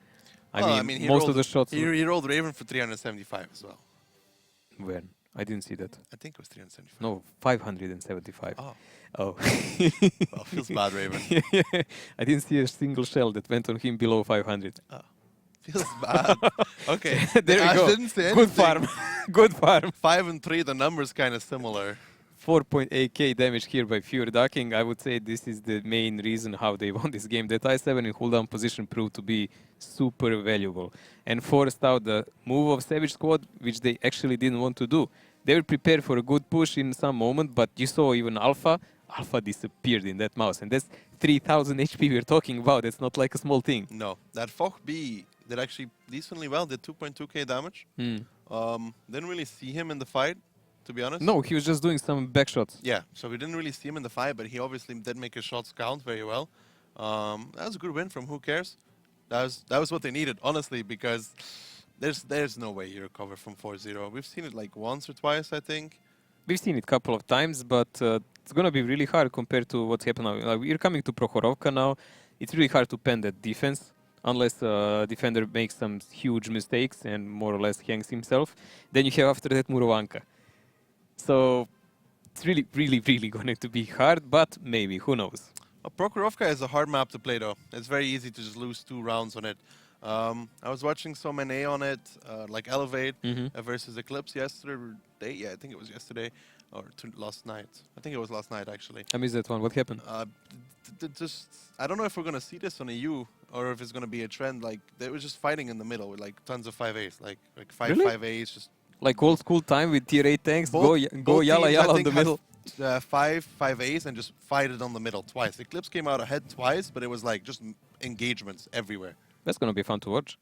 I mean, he most of rolled- the shots He rolled Raven for 375 as well. when? I didn't see that. I think it was 375. No, 575. Oh, Oh. well, feels bad, Raven. I didn't see a single shell that went on him below 500. Feels bad. Okay. There we Ash go. didn't say Good anything. farm. Good farm. 5 and 3, the numbers kind of similar. 4.8k damage here by Pure Ducking. I would say this is the main reason how they won this game. That I7 in cooldown position proved to be super valuable and forced out the move of Savage Squad, which they actually didn't want to do. They were prepared for a good push in some moment, but you saw even Alpha disappeared in that mouse. And that's 3000 HP we're talking about. It's not like a small thing. No, that Foch B did actually decently well, did 2.2k damage. Didn't really see him in the fight, to be honest. No, he was just doing some back shots. Yeah, so we didn't really see him in the fight, but he obviously did make his shots count very well. That was a good win from Who Cares. That was what they needed, honestly, because there's no way you recover from 4-0. We've seen it like once or twice, I think. We've seen it a couple of times, but it's going to be really hard compared to what's happened now. Like, we're coming to Prokhorovka now. It's really hard to pen that defense unless a defender makes some huge mistakes and more or less hangs himself. Then you have after that Murovanka. So it's really, really, really going to be hard, but maybe, who knows? Prokhorovka is a hard map to play, though. It's very easy to just lose 2 rounds on it. I was watching some NA on it, like Elevate versus Eclipse yesterday. Yeah, I think it was yesterday or last night. I think it was last night, actually. I missed that one. What happened? Just I don't know if we're gonna see this on EU or if it's gonna be a trend. Like they were just fighting in the middle with like tons of 5As, like five Really? 5As. Just Like old school time with tier 8 tanks, both go yalla teams, I yalla on think, the middle. had, 5As and just fight it on the middle twice. Eclipse came out ahead twice, but it was like just engagements everywhere. That's going to be fun to watch.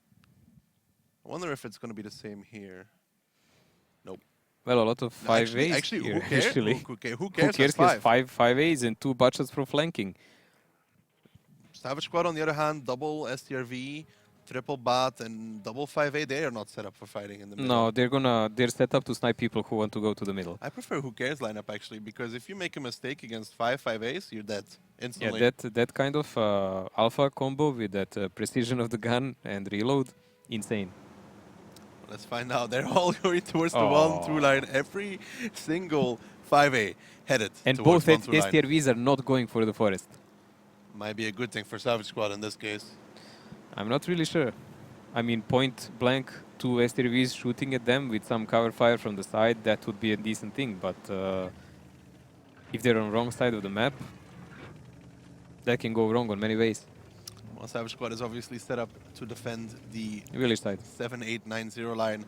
I wonder if it's gonna be the same here. Well, a lot of No, 5As actually, here, who cares? actually. Who cares? Who cares? He has 5As and 2 botches for flanking. Savage Squad, on the other hand, double STRV, triple bot, and double 5A. They are not set up for fighting in the middle. No, they're set up to snipe people who want to go to the middle. I prefer Who Cares lineup, actually, because if you make a mistake against 5As, you're dead instantly. Yeah, that kind of alpha combo with that precision of the gun and reload, insane. Let's find out. They're all going towards the 1-2 line. Every single 5A headed And towards both 1-2 line. STRVs are not going for the forest. Might be a good thing for Savage Squad in this case. I'm not really sure. I mean, point blank, 2 STRVs shooting at them with some cover fire from the side, that would be a decent thing. But if they're on the wrong side of the map, that can go wrong on many ways. Well, Savage Squad is obviously set up to defend the Village side. 7-8-9-0 line.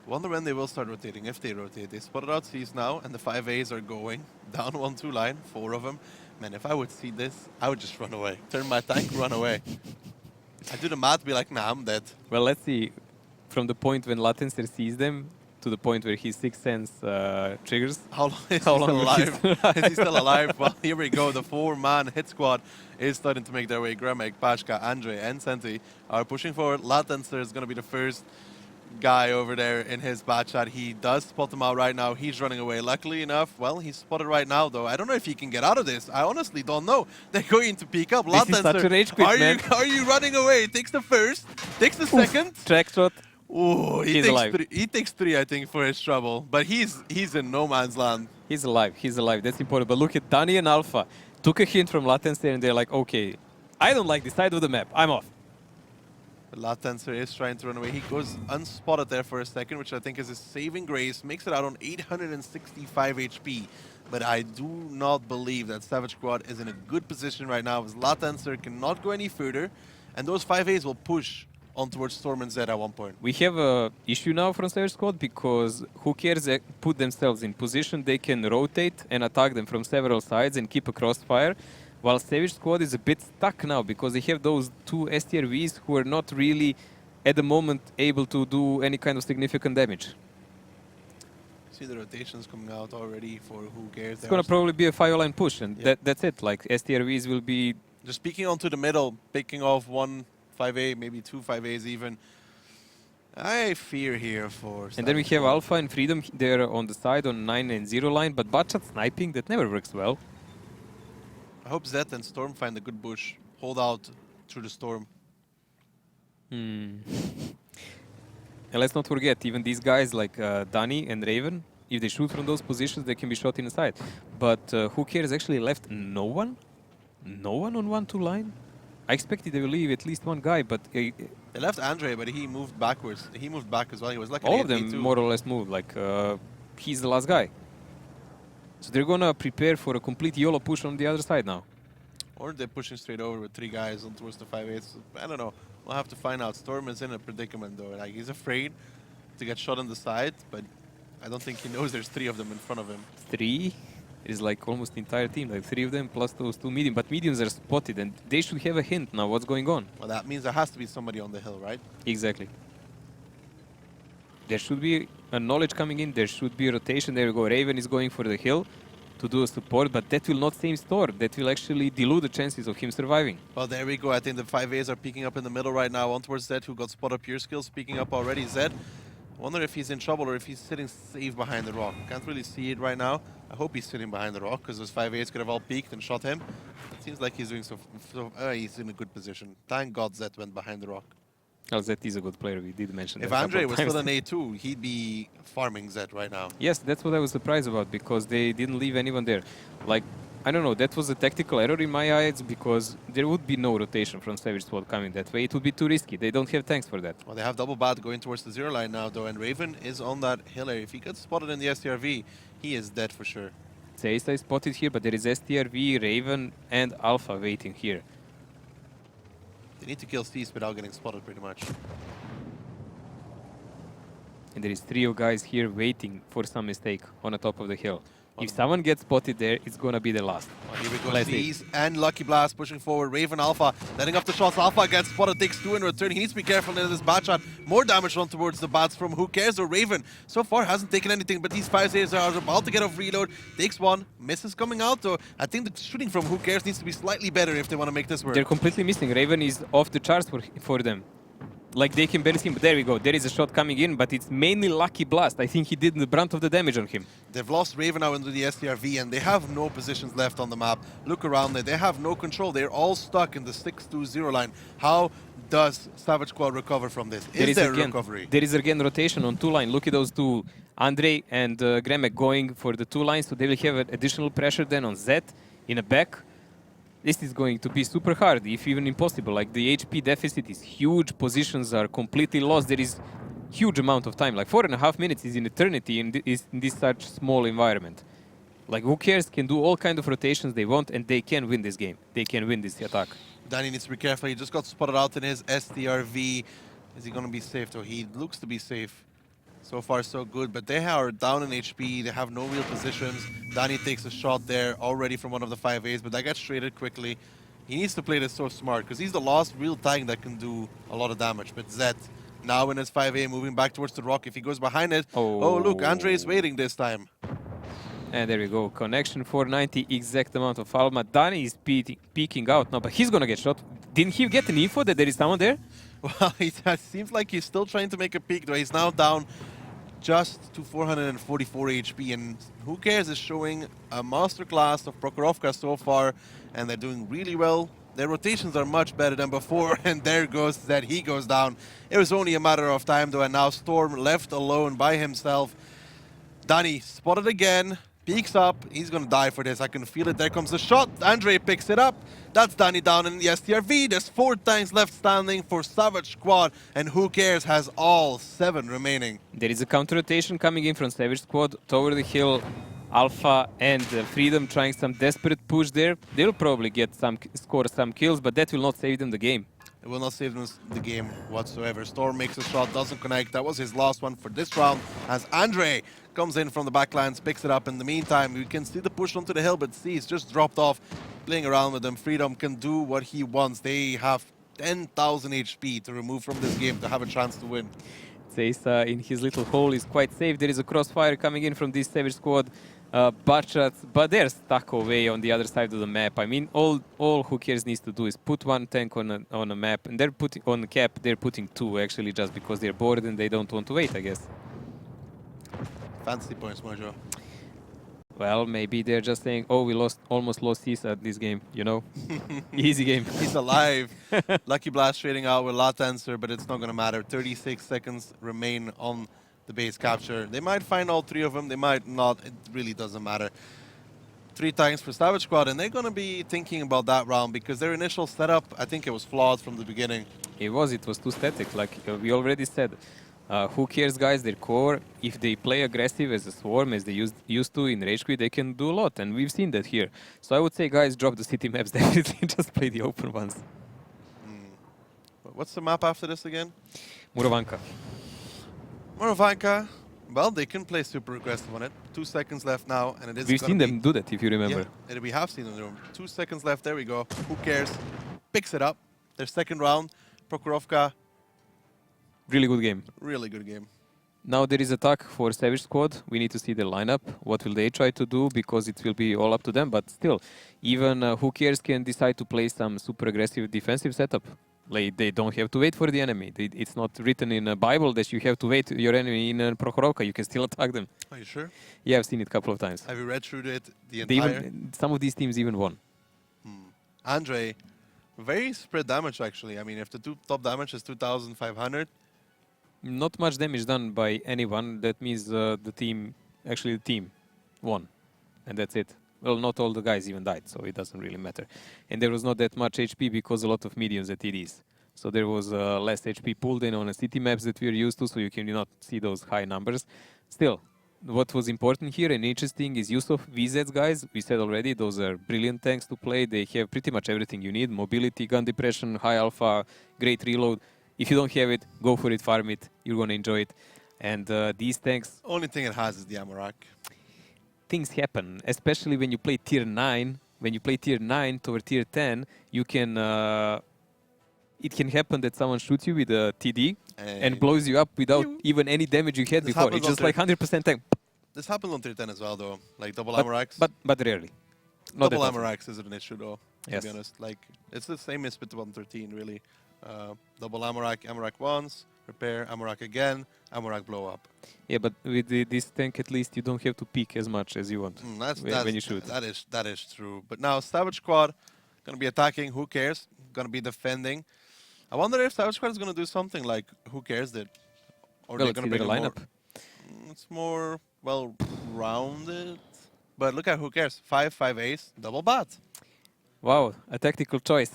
Wonder when they will start rotating, if they rotate. They spotted out C's now, and the 5As are going down 1-2 line, 4 of them. Man, if I would see this, I would just run away. Turn my tank, run away. I do the math, be like, nah, I'm dead. Well, let's see. From the point when Latencer sees them to the point where his sixth sense triggers. How long is How he long still is he alive? still alive? Is he still alive? Well, here we go. The 4-man hit squad is starting to make their way. Gremek, Pashka, Andre, and Senti are pushing forward. Latencer is going to be the first guy over there in his bad shot. He does spot them out right now. He's running away. Luckily enough, well, he's spotted right now, though. I don't know if he can get out of this. I honestly don't know. They're going to peek up. This is such a rage quit, man. Are you running away? Takes the first, takes the second. Track shot. Oh, He's alive. He takes 3, I think, for his trouble. But he's in no man's land. He's alive. He's alive. That's important. But look at Dani and Alpha. Took a hint from Latency and they're like, okay, I don't like this side of the map. I'm off. But Latenser is trying to run away. He goes unspotted there for a second, which I think is his saving grace. Makes it out on 865 HP. But I do not believe that Savage Squad is in a good position right now, as Latenser cannot go any further. And those 5As will push on towards Storm and Zed at one point. We have a issue now from Savage Squad because Who Cares put themselves in position. They can rotate and attack them from several sides and keep a crossfire. While Savage Squad is a bit stuck now because they have those two STRVs who are not really at the moment able to do any kind of significant damage. See the rotations coming out already for Who Cares. It's going to probably be a 5-line push, and that's it. Like, STRVs will be... Just peeking onto the middle, picking off one 5A, maybe two 5As even. I fear here for... And then we have Alpha and Freedom there on the side on 9 and 0 line, but Botshot sniping, that never works well. I hope Zed and Storm find a good bush. Hold out through the storm. And let's not forget, even these guys like Danny and Raven, if they shoot from those positions, they can be shot in the side. But Who Cares actually left no one? No one on 1-2 line? I expected they will leave at least one guy, but... They left Andre, but he moved backwards. He moved back as well. He was lucky. all of them more or less moved. Like, he's the last guy. So they're gonna prepare for a complete YOLO push on the other side now. Or they're pushing straight over with 3 guys on towards the 5-8s. I don't know. We'll have to find out. Storm is in a predicament though. Like, he's afraid to get shot on the side, but I don't think he knows there's 3 of them in front of him. 3? It is like almost the entire team, like 3 of them plus those 2 medium. But mediums are spotted and they should have a hint now what's going on. Well, that means there has to be somebody on the hill, right? Exactly. There should be a knowledge coming in, there should be a rotation. There we go, Raven is going for the hill to do a support, but that will not save Storm. That will actually dilute the chances of him surviving. Well, there we go. I think the 5As are peeking up in the middle right now on towards Zed, who got spotted pure skills, peeking up already. Zed, wonder if he's in trouble or if he's sitting safe behind the rock. Can't really see it right now. I hope he's sitting behind the rock because those 5As could have all peeked and shot him. It seems like he's doing he's in a good position. Thank God Zed went behind the rock. Oh, Zed is a good player, we did mention If that. Andre was still an A2, he'd be farming Zed right now. Yes, that's what I was surprised about, because they didn't leave anyone there. Like, I don't know, that was a tactical error in my eyes, because there would be no rotation from Savage Squad coming that way. It would be too risky. They don't have tanks for that. Well, they have double bat going towards the 0 line now, though, and Raven is on that hill area. If he gets spotted in the STRV, he is dead for sure. Seisa is spotted here, but there is STRV, Raven, and Alpha waiting here. They need to kill Steez without getting spotted, pretty much. And there is 3 guys here waiting for some mistake on the top of the hill. If someone gets spotted there, it's gonna be the last. Well, here we go, Let's Steez and Lucky Blast pushing forward. Raven Alpha letting up the shots. Alpha gets spotted, takes 2 in return. He needs to be careful in this bat shot. More damage run towards the bats from Who Cares, or Raven so far hasn't taken anything, but these 5As are about to get off reload. Takes 1, misses coming out, though. I think the shooting from Who Cares needs to be slightly better if they want to make this work. They're completely missing. Raven is off the charts for them. Like, they can barely see him, but there we go. There is a shot coming in, but it's mainly Lucky Blast. I think he did the brunt of the damage on him. They've lost Raven now into the STRV, and they have no positions left on the map. Look around there. They have no control. They're all stuck in the 6-2-0 line. How does Savage Squad recover from this? Is there again, recovery? There is again rotation on 2 line. Look at those 2. Andre and Gremek going for the 2 lines, so they will have additional pressure then on Zed in the back. This is going to be super hard, if even impossible. Like, the HP deficit is huge, positions are completely lost. There is huge amount of time. Like, 4.5 minutes is an eternity in this such small environment. Like, Who Cares can do all kind of rotations they want, and they can win this game. They can win this attack. Danny needs to be careful. He just got spotted out in his STRV. Is he going to be safe, though? He looks to be safe. So far, so good. But they are down in HP. They have no real positions. Danny takes a shot there already from one of the 5As, but that gets traded quickly. He needs to play this so smart, because he's the last real tank that can do a lot of damage. But Zed, now in his 5A, moving back towards the rock. If he goes behind it... Oh, look, Andre is waiting this time. And there we go. Connection 490, exact amount of Alma. Danny is peeking out now, but he's going to get shot. Didn't he get an info that there is someone there? Well, it seems like he's still trying to make a peek, though. He's now down just to 444 HP, and Who Cares is showing a masterclass of Prokhorovka so far, and they're doing really well. Their rotations are much better than before, and there goes Zed. He goes down. It was only a matter of time, though, and now Storm left alone by himself. Danny spotted again. Peeks up. He's going to die for this. I can feel it. There comes the shot. Andre picks it up. That's Danny down in the STRV. There's 4 tanks left standing for Savage Squad. And who cares has all 7 remaining. There is a counter rotation coming in from Savage Squad toward the hill. Alpha and Freedom trying some desperate push there. They'll probably get score some kills, but that will not save them the game. It will not save them the game whatsoever. Storm makes a shot, doesn't connect. That was his last one for this round as Andre comes in from the backlines, picks it up. In the meantime, we can see the push onto the hill, but C's just dropped off, playing around with them. Freedom can do what he wants. They have 10,000 HP to remove from this game to have a chance to win. Zeisa in his little hole is quite safe. There is a crossfire coming in from this Savage Squad. But they're stuck away on the other side of the map. I mean, all Who Cares needs to do is put 1 tank on a map, and they're putting on the cap. They're putting 2 actually, just because they're bored and they don't want to wait, I guess. Fantasy points, Mojo. Well, maybe they're just saying, "Oh, we almost lost Cisa at this game," you know. Easy game. He's alive. Lucky Blast trading out with Lot Answer, but it's not going to matter. 36 seconds remain on the base capture. They might find all 3 of them. They might not. It really doesn't matter. 3 tanks for Savage Squad, and they're going to be thinking about that round because their initial setup, I think it was flawed from the beginning. It was too static. Like we already said, Who Cares guys, their core, if they play aggressive as a swarm, as they used to in Rage Quit, they can do a lot, and we've seen that here. So I would say, guys, drop the city maps definitely, just play the open ones. What's the map after this again? Murovanka. Murovanka. Well, they can play super aggressive on it. 2 seconds left now, and it is. We've seen them do that, if you remember. Yeah, and we have seen them do it. 2 seconds left. There we go. Who Cares? Picks it up. Their second round. Prokhorovka. Really good game. Really good game. Now there is attack for Savage Squad. We need to see their lineup. What will they try to do? Because it will be all up to them. But still, even Who Cares can decide to play some super aggressive defensive setup. Like, they don't have to wait for the enemy. It's not written in a Bible that you have to wait your enemy in Prokhorovka. You can still attack them. Are you sure? Yeah, I've seen it a couple of times. Have you read through it the entire? Some of these teams even won. Andre, very spread damage actually. I mean, if the top damage is 2,500. Not much damage done by anyone. That means the team won. And that's it. Well, not all the guys even died, so it doesn't really matter. And there was not that much HP because a lot of mediums at TDs. So there was less HP pulled in on the city maps that we're used to, so you can not see those high numbers. Still, what was important here and interesting is use of VZs, guys. We said already, those are brilliant tanks to play. They have pretty much everything you need. Mobility, gun depression, high alpha, great reload. If you don't have it, go for it, farm it. You're going to enjoy it. And these tanks... Only thing it has is the ammo rack. Things happen, especially when you play tier 9. When you play tier 9 toward tier 10, you can... it can happen that someone shoots you with a TD and blows you up without even any damage you had before. It's just like 100% tank. This happens on tier 10 as well, though. Like double ammo racks. But rarely. Not double ammo racks isn't an issue, though, yes. to be honest. Like, it's the same as with 113, really. Double ammo rack once, repair, ammo rack again, ammo rack blow up. Yeah, but with this tank, at least you don't have to peek as much as you want when you shoot. That is true. But now Savage Squad gonna be attacking. Who Cares? Gonna be defending. I wonder if Savage Squad is gonna do something like Who Cares did, or well, they're gonna bring a lineup. It's more well rounded. But look at Who Cares. 5 ace, double bat. Wow, a tactical choice.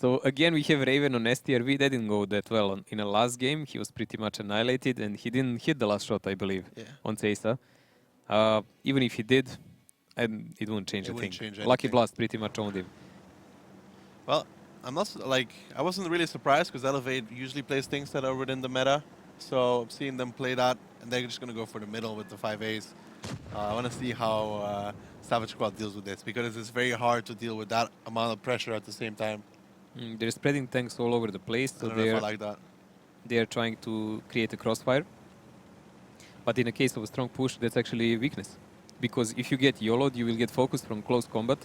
So again, we have Raven on STRV. That didn't go that well in the last game. He was pretty much annihilated, and he didn't hit the last shot, I believe, on Zeisa. Even if he did, it wouldn't change a thing. Lucky Blast pretty much owned him. Well, I'm not I wasn't really surprised because Elevate usually plays things that are within the meta. So seeing them play that, and they're just gonna go for the middle with the 5 A's. I want to see how Savage Squad deals with this because it's very hard to deal with that amount of pressure at the same time. They're spreading tanks all over the place, so I don't know if I like that. They are trying to create a crossfire. But in a case of a strong push, that's actually a weakness. Because if you get YOLO'd, you will get focused from close combat,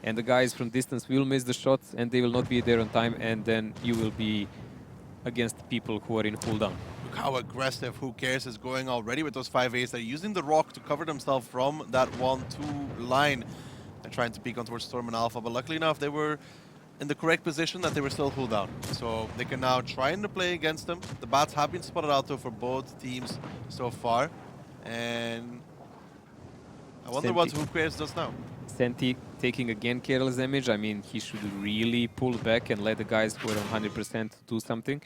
and the guys from distance will miss the shots, and they will not be there on time, and then you will be against people who are in cooldown. Look how aggressive Who Cares is going already with those 5 A's. They're using the rock to cover themselves from that 1-2 line. They're trying to peek on towards Storm and Alpha, but luckily enough, they were in the correct position that they were still cooldown. So they can now try to play against them. The bats have been spotted out though for both teams so far. And I wonder what Who Cares does now. Senti taking again careless damage. I mean, he should really pull back and let the guys who are on 100% do something.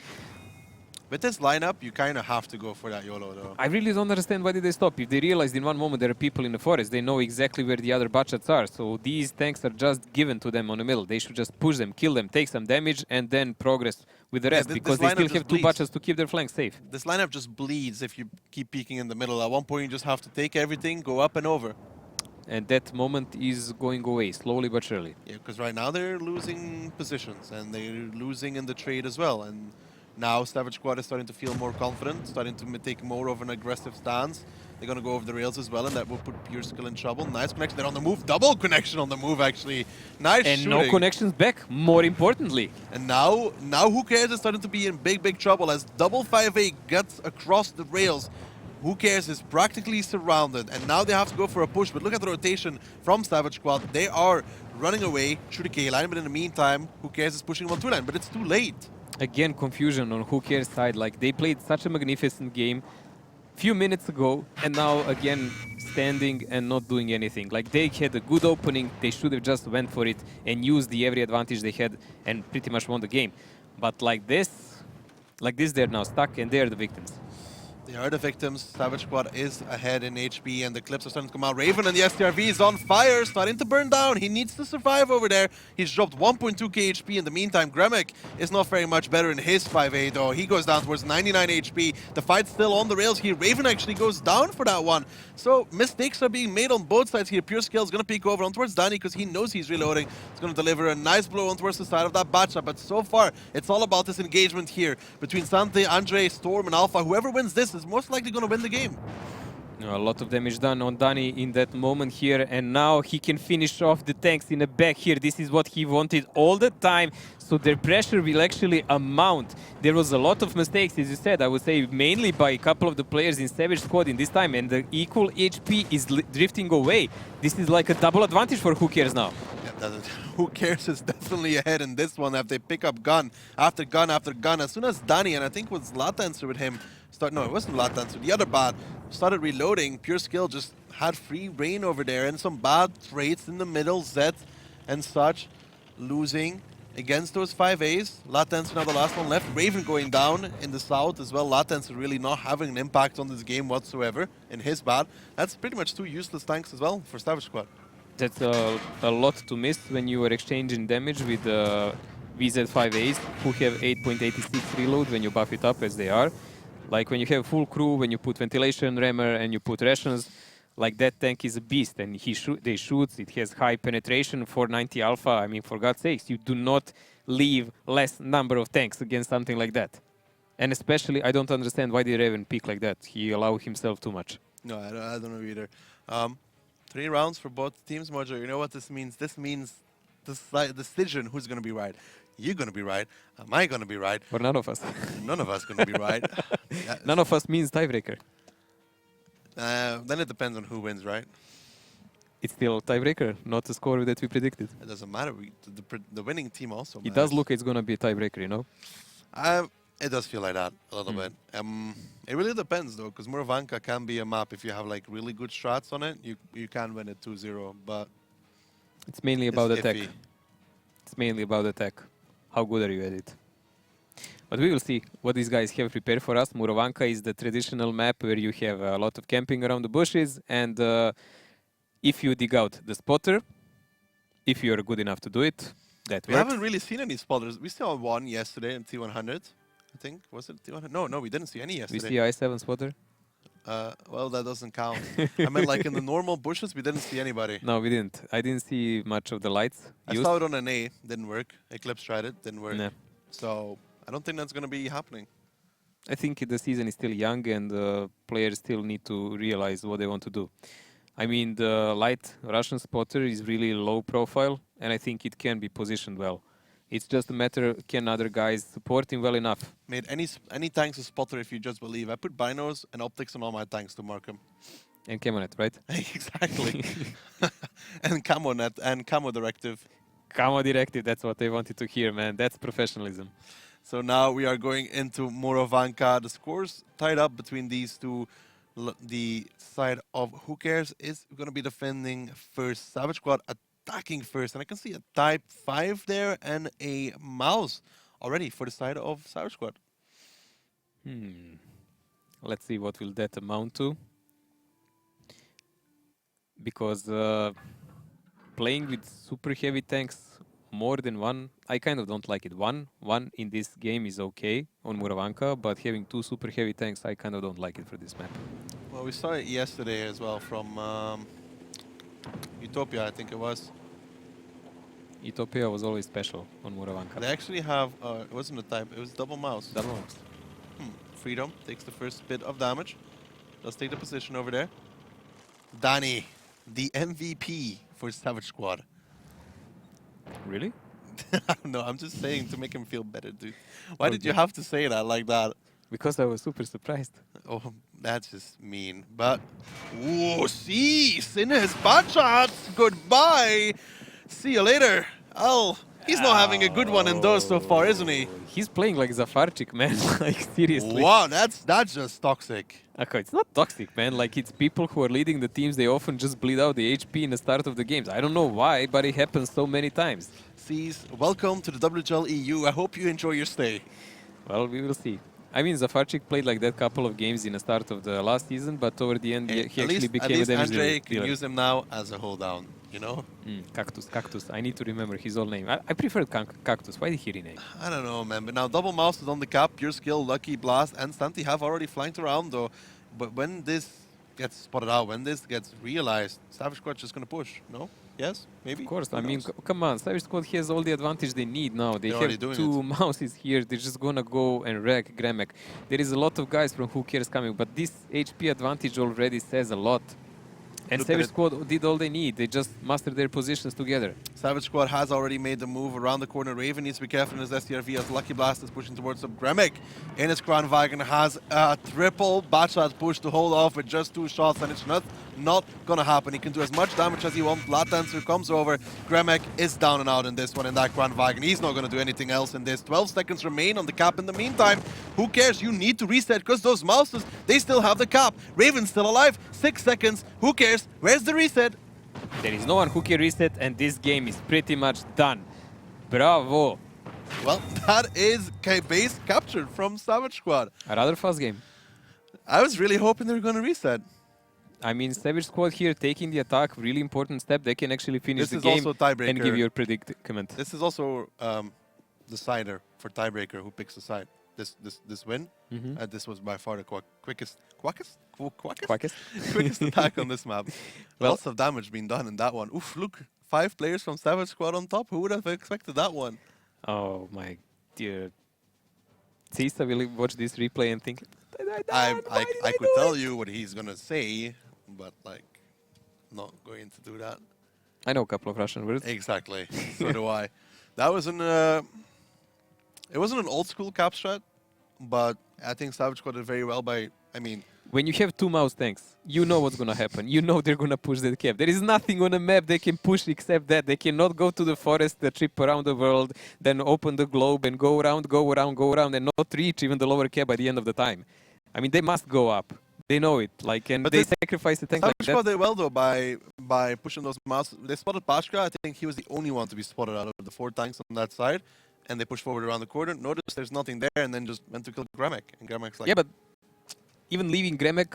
With this lineup, you kind of have to go for that YOLO, though. I really don't understand why did they stop. If they realized in one moment there are people in the forest, they know exactly where the other butchers are. So these tanks are just given to them on the middle. They should just push them, kill them, take some damage, and then progress with the rest. Because they still have two butchers to keep their flanks safe. This lineup just bleeds if you keep peeking in the middle. At one point, you just have to take everything, go up and over. And that moment is going away, slowly but surely. Yeah, because right now they're losing positions, and they're losing in the trade as well. And now Savage Squad is starting to feel more confident, starting to take more of an aggressive stance. They're going to go over the rails as well, and that will put Pure Skill in trouble. Nice connection. They're on the move. Double connection on the move, actually. Nice and shooting. No connections back, more importantly. And now Who Cares is starting to be in big trouble as double 5A gets across the rails. Who Cares is practically surrounded, and now they have to go for a push. But look at the rotation from Savage Squad. They are running away through the K line, but in the meantime, Who Cares is pushing 1-2 line, but it's too late. Again, confusion on Who Cares side. Like, they played such a magnificent game few minutes ago, and now again standing and not doing anything. Like, they had a good opening. They should have just went for it and used the every advantage they had and pretty much won the game. But like this, they're now stuck and they're the victims. They are the victims. Savage Squad is ahead in HP, and the clips are starting to come out. Raven and the STRV is on fire, starting to burn down. He needs to survive over there. He's dropped 1.2k HP in the meantime. Gremek is not very much better in his 5A, though. He goes down towards 99 HP. The fight's still on the rails here. Raven actually goes down for that one. So mistakes are being made on both sides here. Pure Skill is going to peek over on towards Danny because he knows he's reloading. He's going to deliver a nice blow on towards the side of that Batcha. But so far, it's all about this engagement here between Sante, Andre, Storm, and Alpha. Whoever wins this is most likely going to win the game. A lot of damage done on Danny in that moment here, and now he can finish off the tanks in the back here. This is what he wanted all the time, so their pressure will actually amount. There was a lot of mistakes, as you said, I would say mainly by a couple of the players in Savage Squad in this time, and the equal HP is drifting away. This is like a double advantage for Who Cares now. Yeah, Who Cares is definitely ahead in this one after they pick up gun after gun after gun. As soon as Danny, and I think it was Latancer with him, no, it wasn't Latancer, the other bot, started reloading, Pure Skill just had free reign over there, and some bad trades in the middle, Zed and such, losing against those 5As. Latancer now the last one left. Raven going down in the south as well. Latancer really not having an impact on this game whatsoever in his bot. That's pretty much two useless tanks as well for Savage Squad. That's a lot to miss when you are exchanging damage with VZ5As who have 8.86 reload when you buff it up as they are. Like when you have full crew, when you put ventilation, rammer, and you put rations, like that tank is a beast, and they shoots, it has high penetration for 90 alpha. I mean, for God's sakes, you do not leave less number of tanks against something like that. And especially, I don't understand why did Raven pick like that. He allowed himself too much. No, I don't know either. 3 rounds for both teams, Mojo. You know what this means? This means the decision who's going to be right. You're going to be right. Am I going to be right? Or none of us. None of us going to be right. Yeah. None of us means tiebreaker. Then it depends on who wins, right? It's still tiebreaker, not the score that we predicted. It doesn't matter. The winning team also matters. It does look it's going to be a tiebreaker, you know? It does feel like that a little bit. It really depends, though, because Murovanka can be a map. If you have like really good strats on it, you can win it 2-0, but it's mainly about it's attack. iffy. It's mainly about attack. How good are you at it? But we will see what these guys have prepared for us. Murovanka is the traditional map where you have a lot of camping around the bushes, and if you dig out the spotter, if you are good enough to do it, that We works. haven't really seen any spotters. We saw one yesterday in T100, I think. Was it T100? No, we didn't see any We yesterday. see I7 spotter. Well, that doesn't count. I mean, like in the normal bushes, we didn't see anybody. No, we didn't. I didn't see much of the lights I used. saw it on an A, didn't work. Eclipse tried it, didn't work. Nah. So I don't think that's going to be happening. I think the season is still young and players still need to realize what they want to do. I mean, the light Russian spotter is really low profile, and I think it can be positioned well. It's just a matter, can other guys support him well enough? Made any tanks a spotter if you just believe. I put binos and optics on all my tanks to mark him. And Camonet, right? Exactly. And camo net and camo directive. Camo directive, that's what they wanted to hear, man. That's professionalism. So now we are going into Murovanka. The scores tied up between these two the side of Who Cares is going to be defending first. Savage Squad attacking first. And I can see a Type 5 there and a Mouse already for the side of Savage Squad. Let's see what will that amount to. Because playing with super heavy tanks more than one, I kind of don't like it. One in this game is okay on Muravanka, but having two super heavy tanks, I kind of don't like it for this map. Well, we saw it yesterday as well from Utopia, I think it was. Utopia was always special on Muravanka. They actually have, it wasn't a Type, it was double Mouse. Double Mouse. Freedom takes the first bit of damage. Does take the position over there. Danny, the MVP for Savage Squad. Really? No, I'm just saying to make him feel better, dude. Why did you have to say that like that? Because I was super surprised. Oh, that's just mean. But, ooh, see, Sinners, bad shots, goodbye. See you later. He's not having a good one in those so far, isn't he? He's playing like Zafarchik, man. Like, seriously. Wow, that's just toxic. Okay, it's not toxic, man. Like, it's people who are leading the teams, they often just bleed out the HP in the start of the games. I don't know why, but it happens so many times. Sees, welcome to the WGLEU. I hope you enjoy your stay. Well, we will see. I mean, Zafarchik played like that couple of games in the start of the last season, but over the end, he actually became a damage Andre can dealer. use him now as a hold down, you know? Cactus. I need to remember his old name. I preferred Cactus. Why did he rename? I don't know, man. But now double mouse is on the cap. Pure skill, Lucky, Blast, and Santi have already flanked around, though. But when this gets spotted out, when this gets realized, Savage Squad just going to push, no? Yes? Maybe? Of course. Who I mean, knows? come on. Savage Squad has all the advantage they need now. They They're already have doing two mouses here. They're just going to go and wreck Gramek. There is a lot of guys from Who Cares coming, but this HP advantage already says a lot. And Look at Savage it. Squad did all they need. They just mastered their positions together. Savage Squad has already made the move around the corner. Raven needs to be careful in his STRV as Lucky Blast is pushing towards Gremek. In his Kranwagen has a triple Batshot push to hold off with just 2 shots, and it's not gonna happen. He can do as much damage as he wants. Latancer comes over. Gremek is down and out in this one in that Kranwagen. He's not gonna do anything else in this. 12 seconds remain on the cap in the meantime. Who cares? You need to reset because those mouses, they still have the cap. Raven's still alive. 6 seconds. Who cares? Where's the reset? There is no one who can reset, and this game is pretty much done. Bravo. Well, that is base captured from Savage Squad. A rather fast game. I was really hoping they were going to reset. I mean, Savage Squad here taking the attack, really important step. They can actually finish This the is game also tiebreaker. and give your predicament. This is also decider for tiebreaker who picks the side. This win, this was by far the quickest attack on this map. Well, Lots of damage being done in that one. Oof, look, 5 players from Savage Squad on top. Who would have expected that one? Oh my dear. Cisa will watch this replay and think, I could tell you what he's gonna say, but like, not going to do that. I know a couple of Russian words. Exactly. So do I. That was it wasn't an old school cap strat, but I think Savage Squad did very well by, I mean... When you have 2 mouse tanks, you know what's going to happen. You know they're going to push that cap. There is nothing on the map they can push except that. They cannot go to the forest, the trip around the world, then open the globe and go around, and not reach even the lower cap by the end of the time. I mean, they must go up. They know it. Like, and But they sacrifice the tank like Savage Squad that. did well though by pushing those mouse. They spotted Pashka. I think he was the only one to be spotted out of the 4 tanks on that side. And they pushed forward around the corner, noticed there's nothing there, and then just went to kill Gramek. And Gramek's like... Yeah, but even leaving Gremek,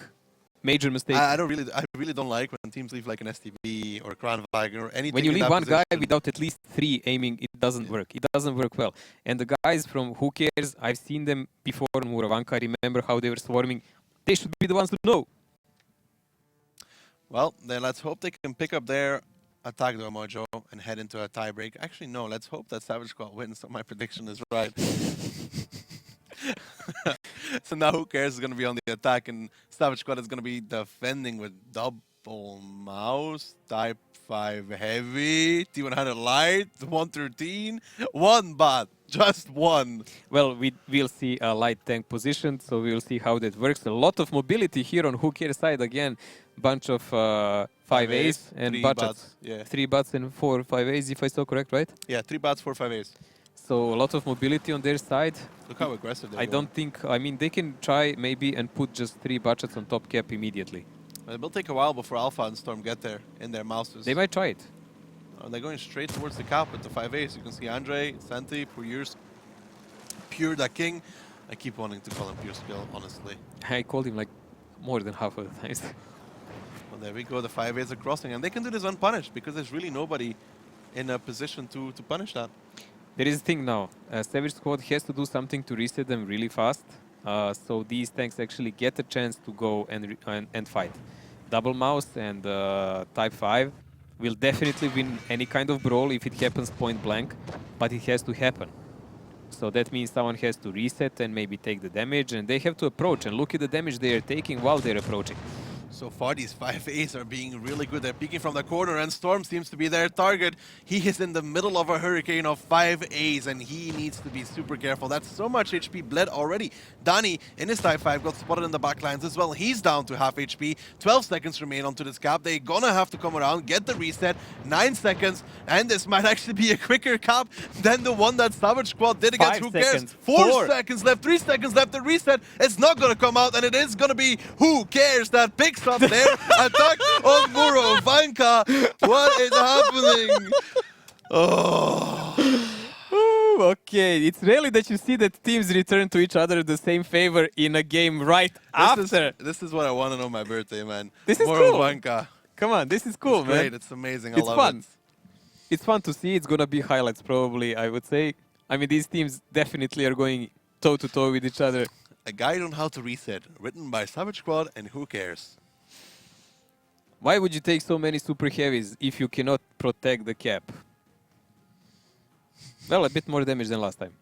major mistake. I really don't like when teams leave like an STB or Kranwagen or anything. When you in leave that one guy position. without at least 3 aiming, it doesn't work. It doesn't work well. And the guys from Who Cares, I've seen them before on Muravanka. I remember how they were swarming. They should be the ones to know. Well, then let's hope they can pick up their attack though, Mojo, and head into a tiebreak. Actually, no, let's hope that Savage Squad wins, so my prediction is right. So now Who Cares is going to be on the attack, and Savage Squad is going to be defending with double mouse, Type 5 heavy, T100 light, 113, 1 bot, just 1. Well, we'll see a light tank position, so we'll see how that works. A lot of mobility here on Who Cares side again. Bunch of 5As and 3 budgets. bots, yeah. 3 bots and 4 5As, if I saw correct, right? Yeah, 3 bots, 4 5As. So a lot of mobility on their side. Look how aggressive they're I going. don't think, I mean, they can try maybe and put just 3 budgets on top cap immediately. It will take a while before Alpha and Storm get there in their mouses. They might try it. They're going straight towards the cap with the 5As. You can see Andre, Santi, Pure the King. I keep wanting to call him Pure Skill, honestly. I called him like more than half of the times. Well, there we go. The 5As are crossing. And they can do this unpunished because there's really nobody in a position to punish that. There is a thing now. Savage Squad has to do something to reset them really fast. So these tanks actually get a chance to go and fight. Double Mouse and Type 5 will definitely win any kind of brawl if it happens point blank, but it has to happen. So that means someone has to reset and maybe take the damage, and they have to approach. And look at the damage they are taking while they're approaching. So far, these 5As are being really good. They're peeking from the corner, and Storm seems to be their target. He is in the middle of a hurricane of 5As, and he needs to be super careful. That's so much HP bled already. Dani, in his Type 5, got spotted in the backlines as well. He's down to half HP. 12 seconds remain onto this cap. They're gonna have to come around, get the reset. 9 seconds, and this might actually be a quicker cap than the one that Savage Squad did against 5 Who Cares. seconds. 4 seconds left, 3 seconds left. The reset is not gonna come out, and it is gonna be Who Cares that picks up their attack on Muro. Vanka, what is happening? Oh. Ooh, okay, it's rarely that you see that teams return to each other the same favor in a game right after. This is what I want to know on my birthday, man. This is Muro cool. Vanka. Come on, this is cool, It's man. great. It's amazing. I It's love fun. it. It's fun to see. It's gonna be highlights probably, I would say. I mean, these teams definitely are going toe-to-toe with each other. A guide on how to reset, written by Savage Squad and Who Cares. Why would you take so many super heavies if you cannot protect the cap? Well, a bit more damage than last time.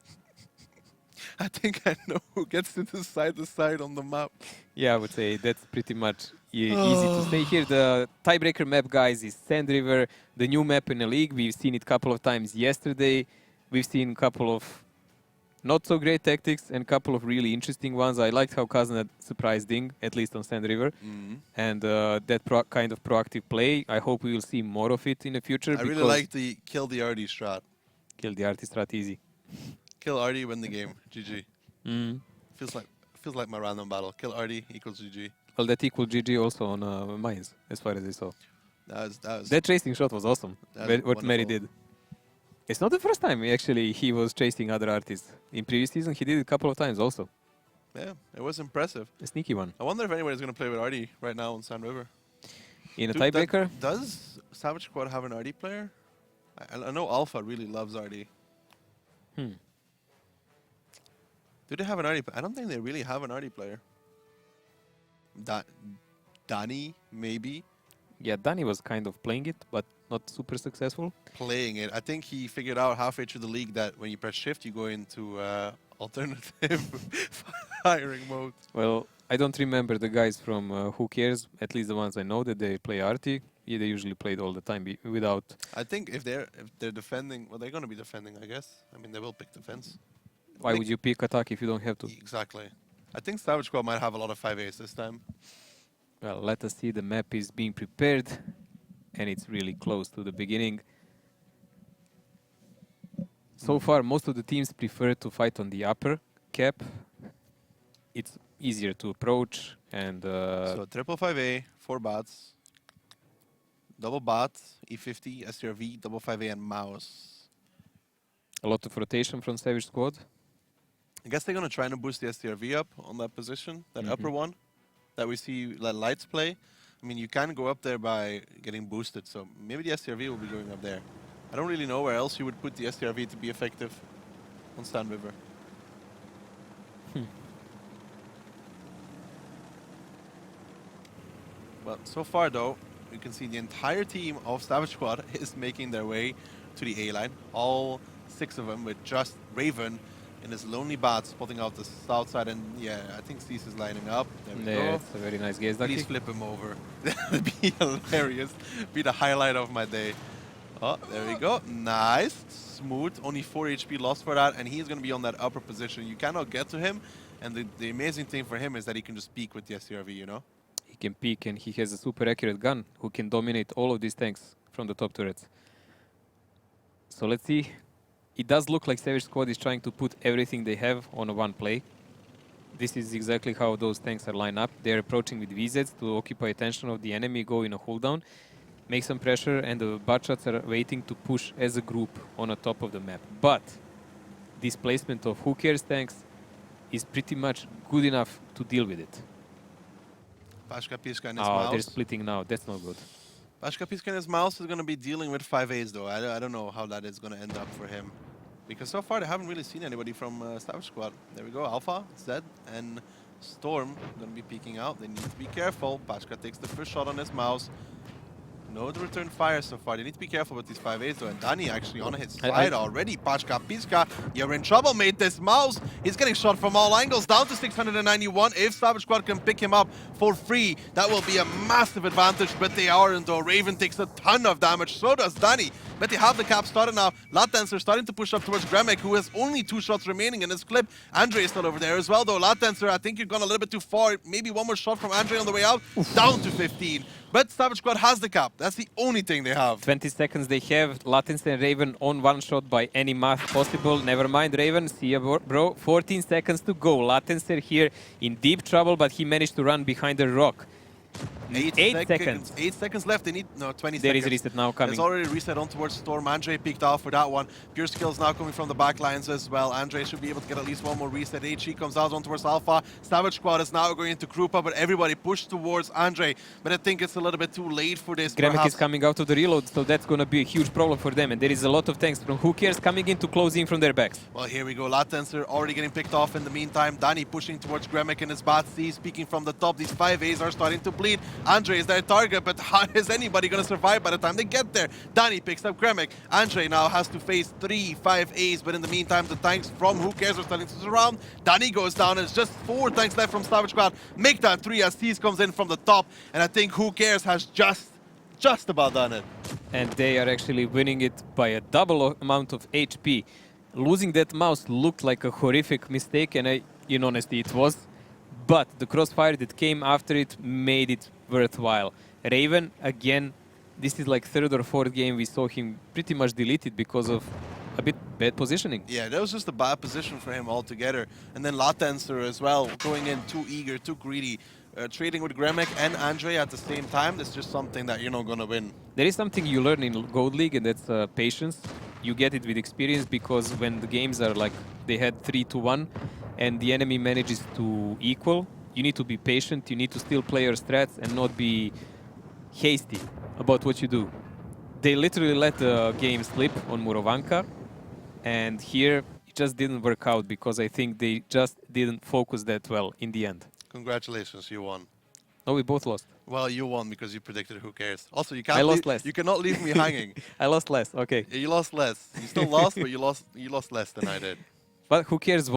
I think I know who gets to decide the side on the map. Yeah, I would say that's pretty much easy to say here. The tiebreaker map, guys, is Sand River, the new map in the league. We've seen it a couple of times yesterday. We've seen a couple of not so great tactics and a couple of really interesting ones. I liked how Kazan surprised Ding, at least on Sand River. And that kind of proactive play, I hope we will see more of it in the future. I really like the kill the RD strat. Kill the artist strat easy. Kill RD, win the game. GG. Feels like my random battle. Kill RD equals GG. Well, that equal GG also on mines, as far as I saw. That tracing shot was awesome, what Mary did. It's not the first time, actually, he was chasing other artists. In previous season, he did it a couple of times also. Yeah, it was impressive. A sneaky one. I wonder if anybody's going to play with RD right now on Sand River. In a tiebreaker? Does Savage Squad have an RD player? I know Alpha really loves RD. Do they have an RD player? I don't think they really have an RD player. Dani, maybe? Yeah, Dani was kind of playing it, but not super successful. Playing it. I think he figured out halfway through the league that when you press shift, you go into alternative firing mode. Well, I don't remember the guys from Who Cares, at least the ones I know that they play RT. Yeah, they usually played all the time without... I think if they're defending, well, they're going to be defending, I guess. I mean, they will pick defense. Why would you pick attack if you don't have to? Exactly. I think Savage Squad might have a lot of 5As this time. Well, let us see. The map is being prepared, and it's really close to the beginning. So far, most of the teams prefer to fight on the upper cap. It's easier to approach, and... So triple 5A, 4 bots, double bot, E50, SRV, double 5A, and mouse. a lot of rotation from Savage Squad. I guess they're going to try and boost the STRV up on that position, that upper one, that we see Lights play. I mean, you can go up there by getting boosted, so maybe the STRV will be going up there. I don't really know where else you would put the STRV to be effective on Sand River. Well, so far though, you can see the entire team of Savage Squad is making their way to the A line. All 6 of them with just Raven in his lonely bot spotting out the south side, and yeah, I think Cease is lining up. There we go. It's a very nice gaze. Please flip him over. That would be hilarious. Be the highlight of my day. Oh, there we go. Nice. Smooth. Only 4 HP lost for that, and he's going to be on that upper position. You cannot get to him, and the amazing thing for him is that he can just peek with the SCRV, you know? He can peek, and he has a super accurate gun who can dominate all of these tanks from the top turrets. So let's see it does look like Savage Squad is trying to put everything they have on a one play. This is exactly how those tanks are lined up. They're approaching with VZs to occupy attention of the enemy, go in a hold down, make some pressure, and the Butchots are waiting to push as a group on the top of the map. But this placement of Who Cares tanks is pretty much good enough to deal with it. Pashka Piska and his Oh, they're mouse. splitting now. That's not good. Pashka Piska and his mouse is going to be dealing with 5As though. I don't know how that is going to end up for him. Because so far they haven't really seen anybody from Savage Squad. There we go, Alpha, Zed, and Storm going to be peeking out. They need to be careful. Pashka takes the first shot on his mouse. No return fire so far. They need to be careful with these 5As though. And Danny actually on his side already. Pashka Piska, you're in trouble, mate. This mouse, he's getting shot from all angles. Down to 691. If Savage Squad can pick him up for free, that will be a massive advantage. But they aren't though. Raven takes a ton of damage. So does Danny. But they have the cap started now. Latencer starting to push up towards Gremek, who has only 2 shots remaining in this clip. Andre is still over there as well though. Latencer, I think you've gone a little bit too far. Maybe one more shot from Andre on the way out. Down to 15. But Savage Squad has the cap. That's the only thing they have. 20 seconds they have. Latency and Raven on one shot by any math possible. Never mind, Raven. See ya, bro. 14 seconds to go. Latency here in deep trouble, but he managed to run behind the rock. 8 seconds. 8 seconds left. They need 20 There seconds. is reset now coming. There's already reset on towards Storm. Andre peeked out for that one. Pure skills now coming from the back lines as well. Andre should be able to get at least one more reset. HE comes out on towards Alpha. Savage Squad is now going into group up, but everybody pushed towards Andre. But I think it's a little bit too late for this. Gremek is coming out of the reload, so that's going to be a huge problem for them. And there is a lot of tanks from Who Cares coming in to close in from their backs. Well, here we go. Latencer already getting picked off in the meantime. Danny pushing towards Gremek in his bad C. Speaking from the top, these 5As are starting to bleed. Andre is their target, but how is anybody going to survive by the time they get there? Danny picks up Gremek. Andre now has to face 3 5As, but in the meantime, the tanks from Who Cares are starting to surround. Danny goes down, and it's just 4 tanks left from Savage Squad. Make that 3 as Tease comes in from the top, and I think Who Cares has just about done it. And they are actually winning it by a double amount of HP. Losing that mouse looked like a horrific mistake, and in honesty it was. But the crossfire that came after it made it worthwhile. Raven, again, this is like 3rd or 4th game we saw him pretty much deleted because of a bit bad positioning. Yeah, that was just a bad position for him altogether. And then Latencer as well, going in too eager, too greedy. Trading with Gremek and Andre at the same time, that's just something that you're not going to win. There is something you learn in Gold League, and that's patience. You get it with experience, because when the games are like they had 3-1 and the enemy manages to equal, you need to be patient, you need to still play your strats and not be hasty about what you do. They literally let the game slip on Murovanka, and here it just didn't work out because I think they just didn't focus that well in the end. Congratulations, you won. No, we both lost. Well, you won because you predicted Who Cares. Also, you can't. I lost less. You cannot leave me hanging. I lost less, okay. You lost less. You still lost, but you lost less than I did. But Who Cares